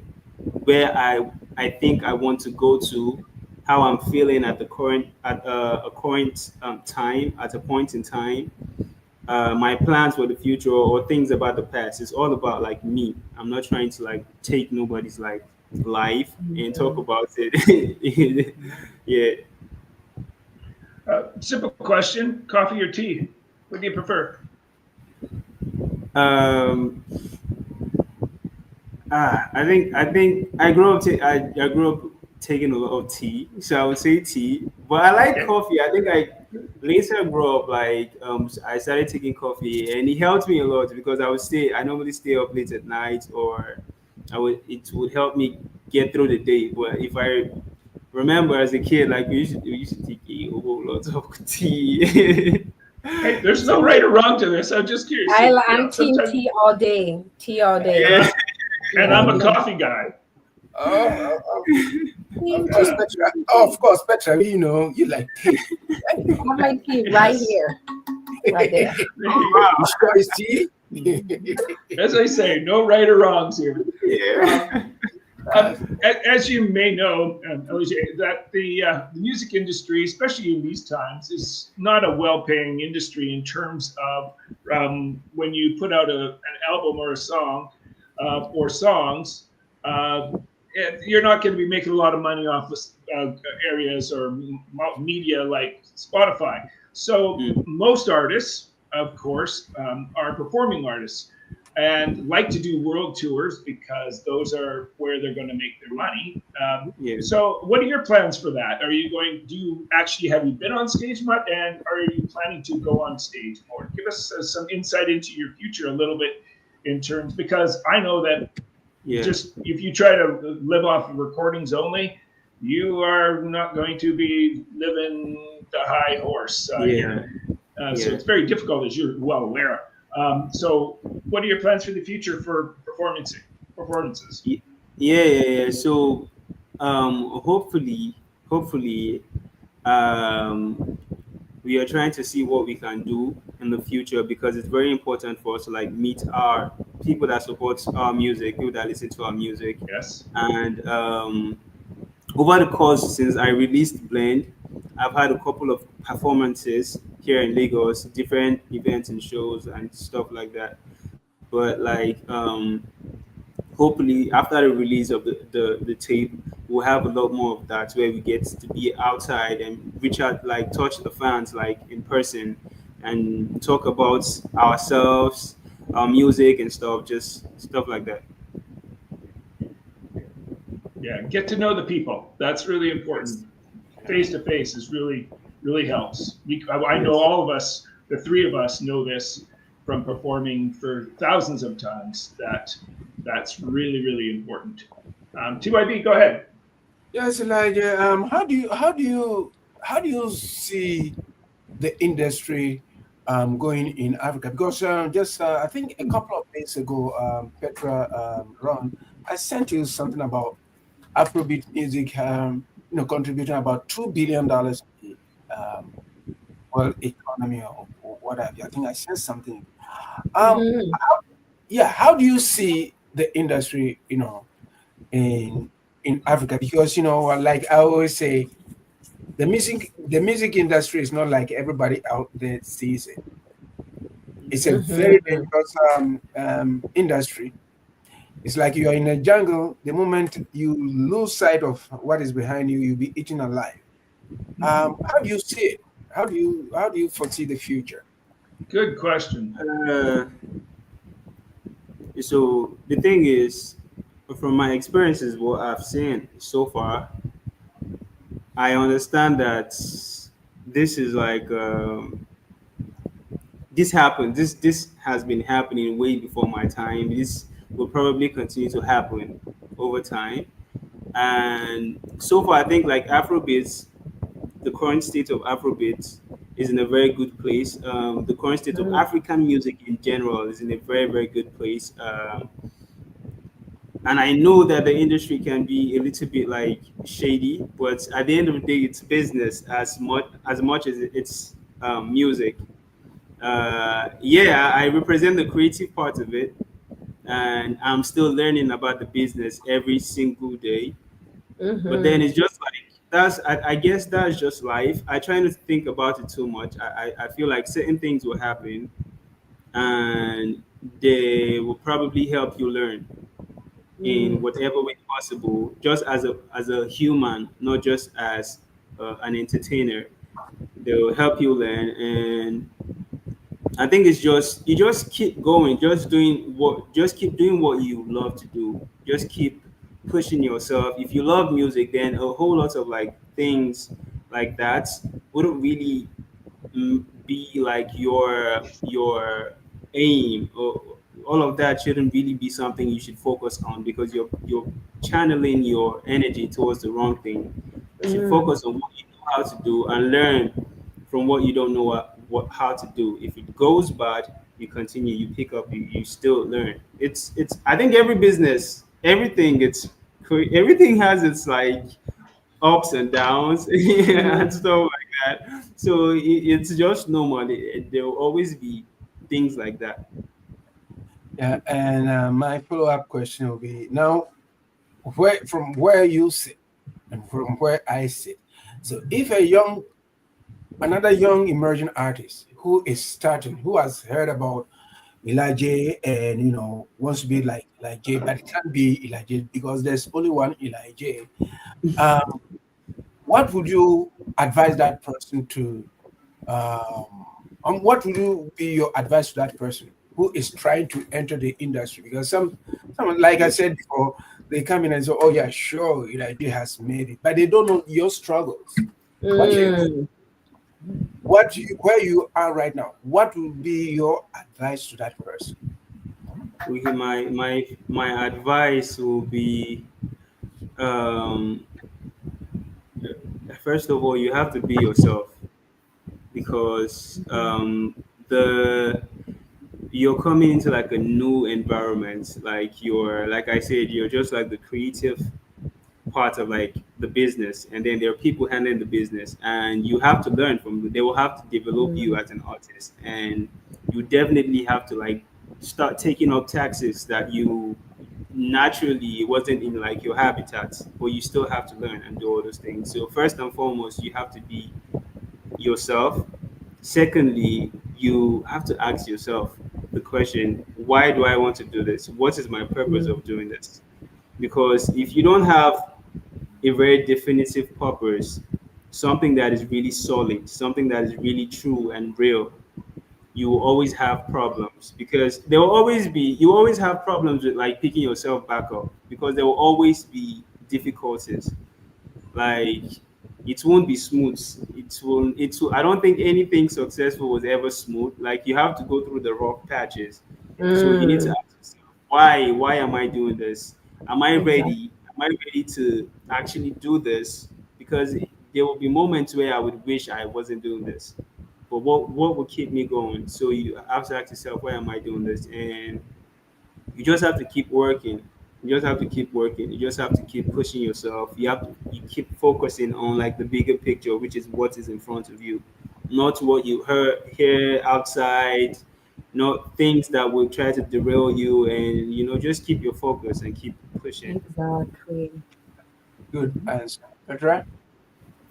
where I think I want to go to, how I'm feeling at the current at a current time, at a point in time, my plans for the future or things about the past. It's all about like me. I'm not trying to like take nobody's like life and talk mm. about it. Yeah. Simple question: coffee or tea? What do you prefer? Um, I think I grew up taking a lot of tea, so I would say tea. But I like Okay. coffee. I think I later I grew up, like I started taking coffee, and it helped me a lot because I normally stay up late at night, or it would help me get through the day. But if I remember as a kid, like we used to take a whole lot of tea. Hey, there's no So right or wrong to this. I'm just curious. I'm team Sometimes, tea all day. Tea all day. yeah, and I'm a coffee guy. Oh, Team of course, tea. Petra. Oh, of course, Petra. You know, you like tea. I have my tea right Yes. here, right there. You sure it's tea? As I say, no right or wrongs here. yeah, As you may know, Eli, that the music industry, especially in these times, is not a well-paying industry in terms of when you put out an album or a song or songs. You're not going to be making a lot of money off of areas or media like Spotify. So most artists, of course, are performing artists and like to do world tours because those are where they're going to make their money. yeah. So what are your plans for that? Have you been on stage much, and are you planning to go on stage more? Give us some insight into your future a little bit in terms, because I know that Yeah. just if you try to live off of recordings only, you are not going to be living the high horse. Yeah. So it's very difficult, as you're well aware of. So what are your plans for the future for performances? Yeah. So, hopefully, um, we are trying to see what we can do in the future because it's very important for us to like meet our people that support our music, people that listen to our music, Yes. and over the course since I released Blend, I've had a couple of performances here in Lagos, different events and shows and stuff like that. But like hopefully after the release of the tape, we'll have a lot more of that where we get to be outside and reach out, like touch the fans like in person and talk about ourselves, our music and stuff, just stuff like that. Yeah, get to know the people. That's really important. Face to face is really helps. I know all of us, the three of us, know this from performing for thousands of times. That's really important. TYB, go ahead. Yes, Elijah. How do you see the industry going in Africa? Because just I think a couple of days ago, Petra, Ron, I sent you something about Afrobeat music, contributing about $2 billion world economy or whatever. I think I sent something. Um, Mhm. yeah, how do you see the industry, in Africa? Because like I always say, the music industry is not like everybody out there sees it. It's a very Mhm. dangerous industry. It's like you are in a jungle. The moment you lose sight of what is behind you, you'll be eaten alive. How do you see it? How do you foresee the future? Good question. Uh, so the thing is, from my experiences, what I've seen so far, I understand that this is like this happened. This has been happening way before my time. This will probably continue to happen over time. And so far, I think like Afrobeats, the current state of Afrobeats is in a very good place. The current state of Mhm. African music in general is in a very good place. And I know that the industry can be a little bit like shady, but at the end of the day, it's business as much as it's music. Yeah, I represent the creative part of it, and I'm still learning about the business every single day. But then Mhm. it's just like I guess that's just life. I try not to think about it too much. I feel like certain things will happen, and they will probably help you learn in Mhm. whatever way possible, just as a human, not just as an entertainer. They will help you learn, and I think it's just you just keep going, just keep doing what you love to do. Just keep pushing yourself. If you love music, then a whole lot of like things like that wouldn't really be like your aim, or all of that shouldn't really be something you should focus on, because you're channeling your energy towards the wrong thing. You should Mm, focus on what you know how to do and learn from what you don't know what how to do. If it goes bad, you continue, you pick up, you still learn. It's I think every business, everything has its like ups and downs and mm, stuff like that. So it's just normal. There will always be things like that. Yeah, and my follow-up question will be now, from where you sit and from where I sit. So, if another young emerging artist who is starting, who has heard about Eli Jae and wants to be like Jay, but it can't be Eli Jae because there's only one Eli Jae. Um, what would you advise that person to? What would you be your advice to that person who is trying to enter the industry? Because someone, like I said before, they come in and say, "Oh yeah, sure, Eli Jae has made it," but they don't know your struggles. What you mm. where you are right now, what would be your advice to that person? Okay, my advice will be, um, first of all, you have to be yourself, because the you're coming into like a new environment. Like you're, like I said, you're just like the creative part of like the business, and then there are people handling the business, and you have to learn from them. They will have to develop you Mm, as an artist, and you definitely have to like start taking up taxes that you naturally wasn't in like your habitat, but you still have to learn and do all those things. So first and foremost, you have to be yourself. Secondly, you have to ask yourself the question, why do I want to do this? What is my purpose mm, of doing this? Because if you don't have a very definitive purpose, something that is really solid, something that is really true and real, you will always have problems, because there will always be, you always have problems with like picking yourself back up, because there will always be difficulties. Like it won't be smooth. I don't think anything successful was ever smooth. Like you have to go through the rough patches. So you need to mm. ask yourself, why am I doing this? Am I Exactly. ready? Am I ready to actually do this? Because there will be moments where I would wish I wasn't doing this. But what will keep me going? So you have to ask yourself, why am I doing this? And you just have to keep working. You just have to keep working. You just have to keep pushing yourself. You keep focusing on like the bigger picture, which is what is in front of you, not what you hear outside, not things that will try to derail you. And just keep your focus and keep pushing. Exactly. Good answer, Petra.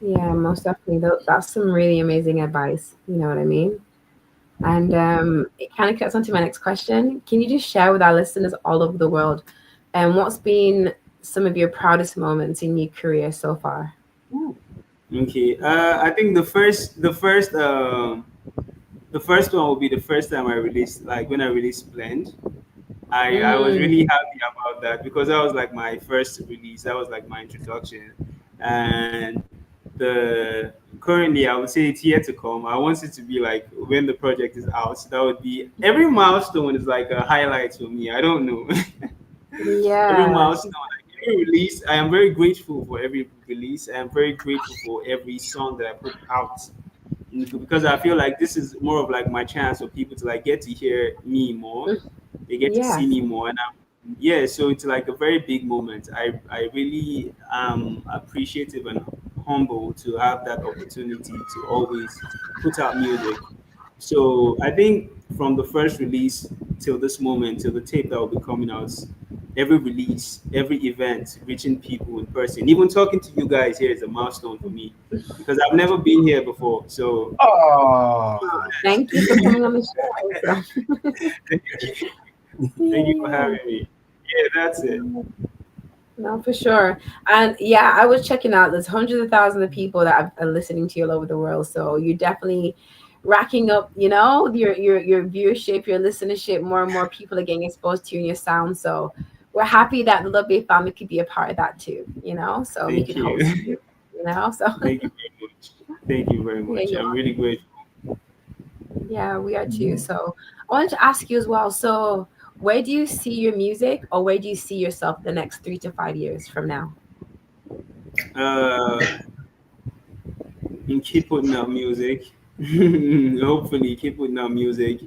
Yeah, most definitely. That's some really amazing advice. You know what I mean? And it kind of gets on to my next question. Can you just share with our listeners all over the world, and what's been some of your proudest moments in your career so far? Okay. I think the first one will be the first time I released, like when I released Blend. I was Mm, really happy about that, because that was like my first release. That was like my introduction. And the currently I would say it's yet to come. I want it to be like when the project is out. So that would be, every milestone is like a highlight for me. I don't know. Every yeah. milestone, like every release, I am very grateful for every release. I am very grateful for every song that I put out, because I feel like this is more of like my chance for people to like get to hear me more. Mm, They get to see yes. me more, and yeah, so it's like a very big moment. I really am appreciative and humble to have that opportunity to always put out music. So I think from the first release till this moment, till the tape that will be coming out, every release, every event, reaching people in person, even talking to you guys here is a milestone for me, because I've never been here before. So Oh, Thank you for coming on the show. So. thank you for Yeah. having me. Yeah, that's it. No, for sure. And yeah, I was checking out. There's hundreds of thousands of people that are listening to you all over the world. So you're definitely racking up, your viewership, your listenership. More and more people are getting exposed to you and your sound. So we're happy that the Love Bay family could be a part of that too. So we Thank could host you. you. So Thank you very much. Thank you very yeah, much. you're I'm really grateful. Yeah, we are too. So I wanted to ask you as well. So where do you see your music, or where do you see yourself the next 3 to 5 years from now? Uh, and keep putting out music. Hopefully, keep putting out music.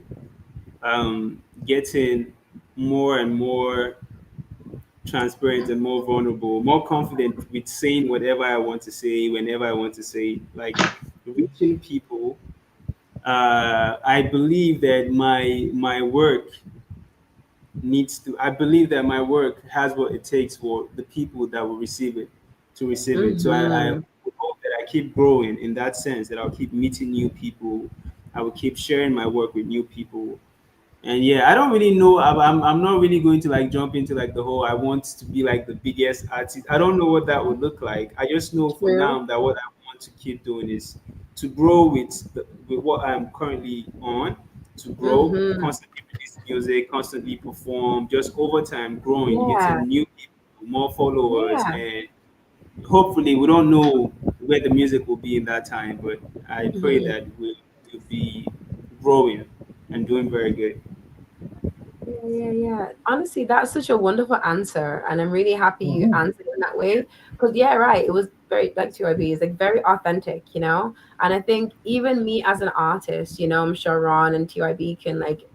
Getting more and more transparent and more vulnerable, more confident with saying whatever I want to say whenever I want to say it. Like reaching people. I believe that my work needs to. I believe that my work has what it takes for the people that will receive it to receive it. So I Mm-hmm. hope that I keep growing in that sense. That I'll keep meeting new people. I will keep sharing my work with new people. And yeah, I don't really know. I'm not really going to like jump into like the whole I want to be like the biggest artist. I don't know what that would look like. I just know for True. now that what I want to keep doing is to grow with what I'm currently on, to grow, Mm-hmm. constantly release music, constantly perform, just over time growing, Yeah. getting new people, more followers, Yeah. and hopefully we don't know where the music will be in that time, but I pray Mm-hmm. that we'll be growing and doing very good. Yeah, yeah, yeah. Honestly, that's such a wonderful answer, and I'm really happy you Mhm. answered in that way. Because yeah, right, it was very like 2IB is like very authentic, you know. And I think even me as an artist, you know, I'm sure Ron and 2IB can like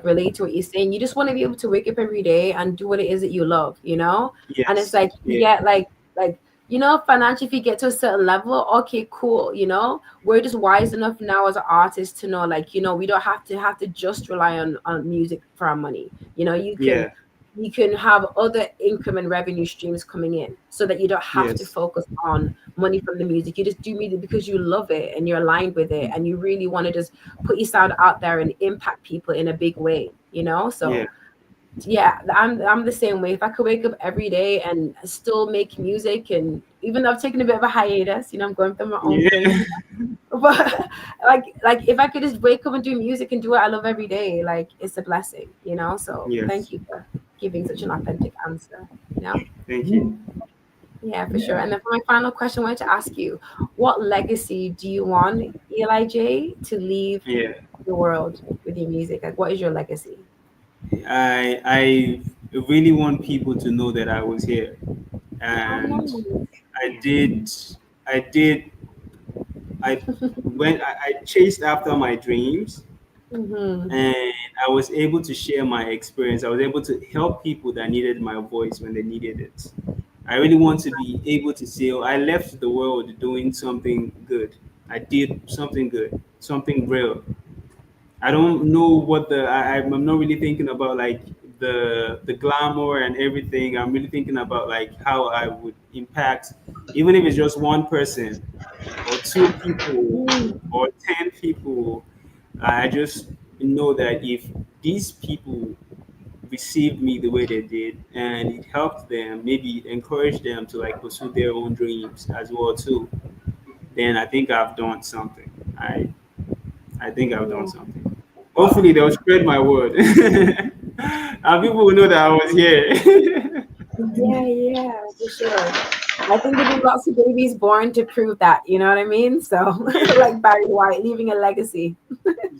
relate to what you're saying. You just want to be able to wake up every day and do what it is that you love, you know. And it's Yes. like you Yeah. get like you know, financially, if you get to a certain level, okay, cool, you know, we're just wise enough now as an artist to know like, you know, we don't have to just rely on music for our money. You know, Yeah. you can have other income and revenue streams coming in so that you don't have to Yes. focus on money from the music. You just do music because you love it and you're aligned with it and you really want to just put your sound out there and impact people in a big way, you know. Yeah. So yeah, I'm the same way. If I could wake up every day and still make music, and even though I've taken a bit of a hiatus, you know, I'm going through my own Yeah. thing, but like if I could just wake up and do music and do what I love every day, like it's a blessing, you know. So thank Yes. you for giving such an authentic answer, you know. Thank you. Mhm. Yeah, for sure. Yeah. And then for my final question, I wanted to ask you, what legacy do you want Eli J to leave Yeah. the world with your music? Like, what is your legacy? I really want people to know that I was here, Oh, and nice. I did I did I when I chased after my dreams, Mm-hmm. and I was able to share my experience. I was able to help people that needed my voice when they needed it. I really want to be able to say, oh, I left the world doing something good. I did something good, something real. I don't know what I'm not really thinking about like the glamour and everything. I'm really thinking about like how I would impact, even if it's just one person or two people or 10 people. I just know that if these people received me the way they did and it helped them, maybe it encouraged them to like pursue their own dreams as well too, then I think I've done something. I think I've done Yeah. something. Hopefully Wow. they'll spread my word. And people will know that I was here. Yeah, yeah, for sure. I think there'll be lots of babies born to prove that, you know what I mean? So, like Barry White, leaving a legacy.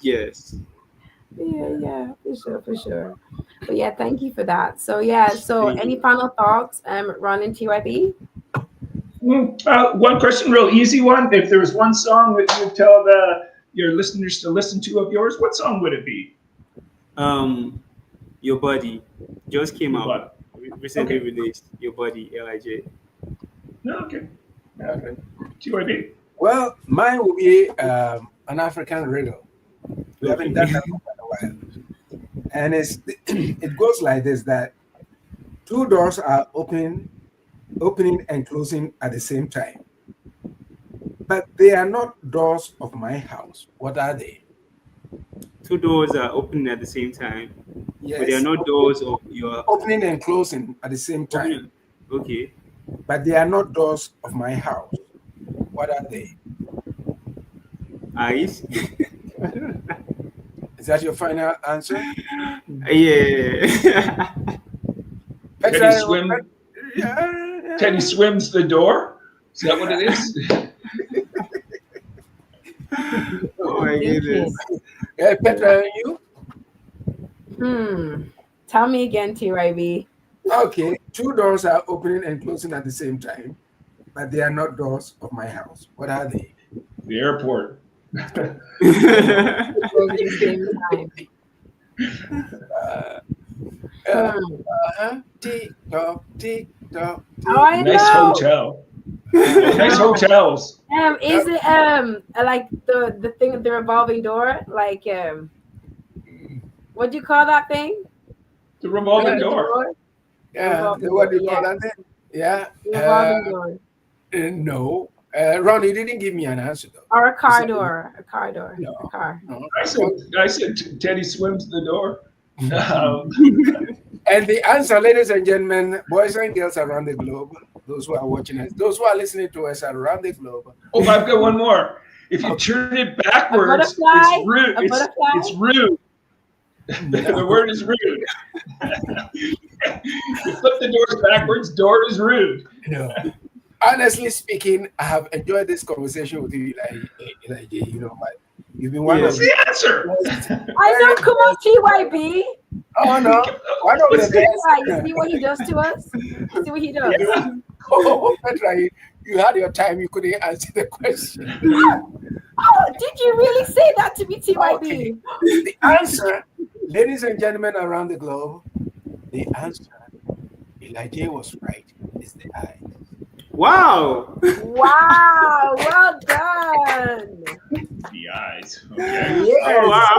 Yes. Yeah, yeah, for sure, for sure. But yeah, thank you for that. So yeah, so Thank any you. final thoughts, Ron and TYB? One question, real easy one. If there was one song that you would tell your listeners to listen to of yours, what song would it be? Um, your body just came Your out. butt. Recently Okay. released. Your body, Lij. No, okay. Yeah. Okay. QIB. Well, mine will be an African riddle. We haven't Okay. done that for quite a while. And it goes like this, that two doors are opening and closing at the same time. But they are not doors of my house. What are they? Two doors are opening at the same time, but they are Yes, not doors of your opening and closing at the same time. opening. Okay. But they are not doors of my house. What are they? Eyes. Is that your final answer? Yeah. Can he Petra, swim? yeah. Can he swims the door? Is that what it is? Oh I'm my thinking. goodness. Petraa, you? Tell me again, TYB. Okay, 2 doors are opening and closing at the same time, but they are not doors of my house. What are they? The airport. Close at the same time. Tick tock, tick tock. Oh, I Nice know. hotel. Nice hotels. Is it like the thing, the revolving door? Like what do you call that thing? The revolving door. Yeah, Revolving what do you door, call that thing? Yeah. Revolving door. No. Ron, you didn't give me an answer though. Or a car door. A car door. No. A car. No. I said Teddy swims the door. And the answer, ladies and gentlemen, boys and girls around the globe, those who are watching us, those who are listening to us around the globe. Oh, I've got one more. If you turn it backwards, it's rude. It's rude. The word is rude. You flip the doors backwards, door is rude. No. Honestly speaking, I have enjoyed this conversation with you, Eli Jae. You know what? You've been one What's of the answer? I know, come on, TYB. Oh no, one of the best. You see what he does to us? See what he does? Yeah. Oh, Petraa, you had your time, you couldn't answer the question. Oh, did you really say that to me, TYB? Okay. The answer, ladies and gentlemen around the globe, the answer, Eli Jae was right, is the eye. Wow. Wow, well done. The eyes. Okay. Yes. Oh, wow.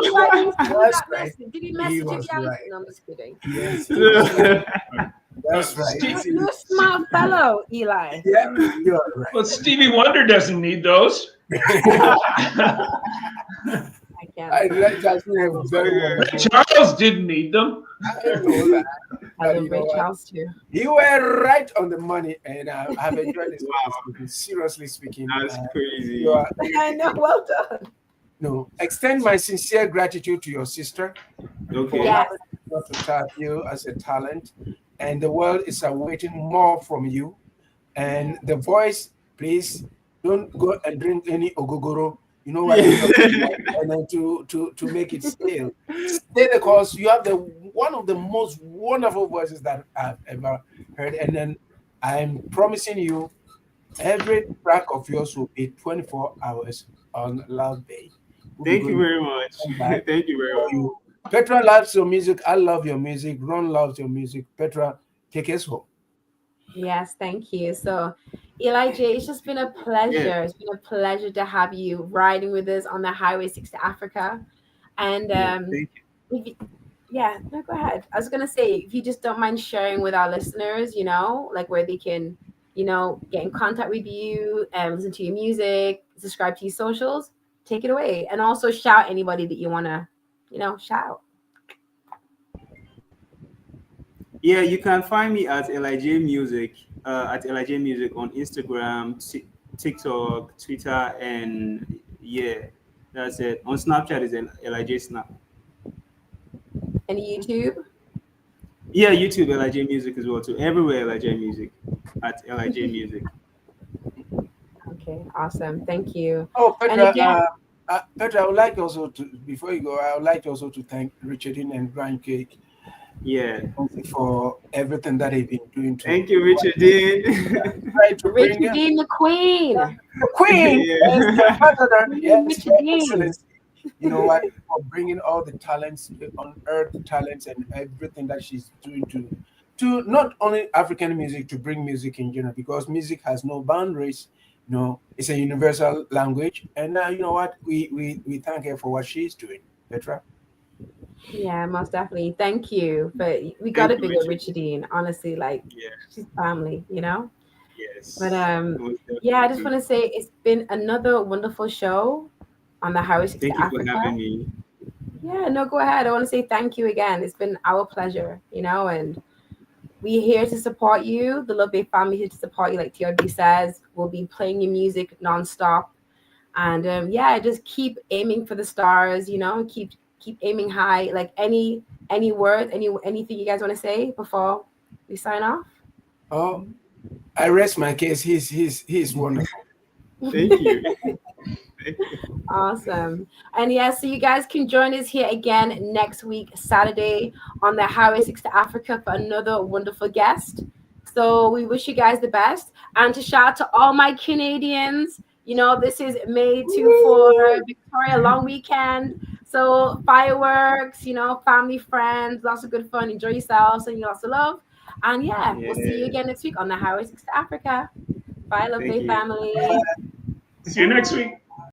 That's right. Did he message you? was right. No, I'm just kidding. Yes. That's right. You're a smart fellow, Eli. Yeah, you're right. Well, Stevie Wonder doesn't need those. I can't. I like Jasmine very well. Charles didn't need them. I know that. I But love you know Ray what? Charles too. You were right on the money, and I've enjoyed this. Seriously speaking, That's crazy. you are, I know, well done. no, extend my sincere gratitude to your sister Okay. Yes. for to tap you as a talent, and the world is awaiting more from you. And the voice, please don't go and drink any ogogoro. You know what? And then to make it stale. Stay the course. You have the one of the most wonderful voices that I've ever heard. And then I'm promising you, every track of yours will be 24 hours on Loud Bay. Thank you very much. Thank you very much. Petraa loves your music. I love your music. Ron loves your music. Petraa, take us home. Yes, thank you. So, Eli Jae, it's just been a pleasure. Yeah. It's been a pleasure to have you riding with us on the Highway 6 to Africa. And Thank you. no, go ahead. I was gonna say, if you just don't mind sharing with our listeners, like where they can, get in contact with you and listen to your music, subscribe to your socials, take it away. And also shout anybody that you wanna, shout. Yeah, you can find me at Eli Jae Music, on Instagram, TikTok, Twitter, and yeah, that's it. On Snapchat is Eli Jae Snap. And YouTube. Yeah, YouTube Eli Jae Music as well too. Everywhere Eli Jae Music at Eli Jae Music. Okay, awesome. Thank you. Oh, And Petraa, again- Petraa, I would like also to, before you go, I would like also to thank Richardine and Brian Cake Yeah. for everything that they've been doing. Thank you, Richard Dean. Try to bring Richard Dean, the Queen. the Queen, Yeah. yes, the ambassador, yes, Richard Your Dean. Excellency. You know what? For bringing all the talents, unearthed talents, and everything that she's doing to not only African music, to bring music in general, because music has no boundaries. It's a universal language, and you know what? We thank her for what she's doing, Petraa. Yeah, most definitely. Thank you. But we got to Thank you, big up Richard. Richardine. Honestly, like Yeah. she's family, Yes. But Most yeah, I just definitely. want to say it's been another wonderful show on the Highway 6 Thank to you for Africa. having me. Yeah, no, go ahead. I want to say thank you again. It's been our pleasure, and we're here to support you. The Love Bay family here to support you, like TRB says. We'll be playing your music nonstop. And just keep aiming for the stars, keep aiming high. Like any words, anything you guys want to say before we sign off? Oh, I rest my case. He's wonderful. Thank you. Thank you. Awesome. And yeah, so you guys can join us here again next week, Saturday, on the Highway 6 to Africa for another wonderful guest. So we wish you guys the best. And to shout out to all my Canadians, you know, this is May 2 for Victoria long weekend. So fireworks, you know, family, friends, lots of good fun. Enjoy yourselves and lots of love. And yeah, we'll see you again next week on the Highway 6 to Africa. Bye, Thank lovely you. family. See you next week.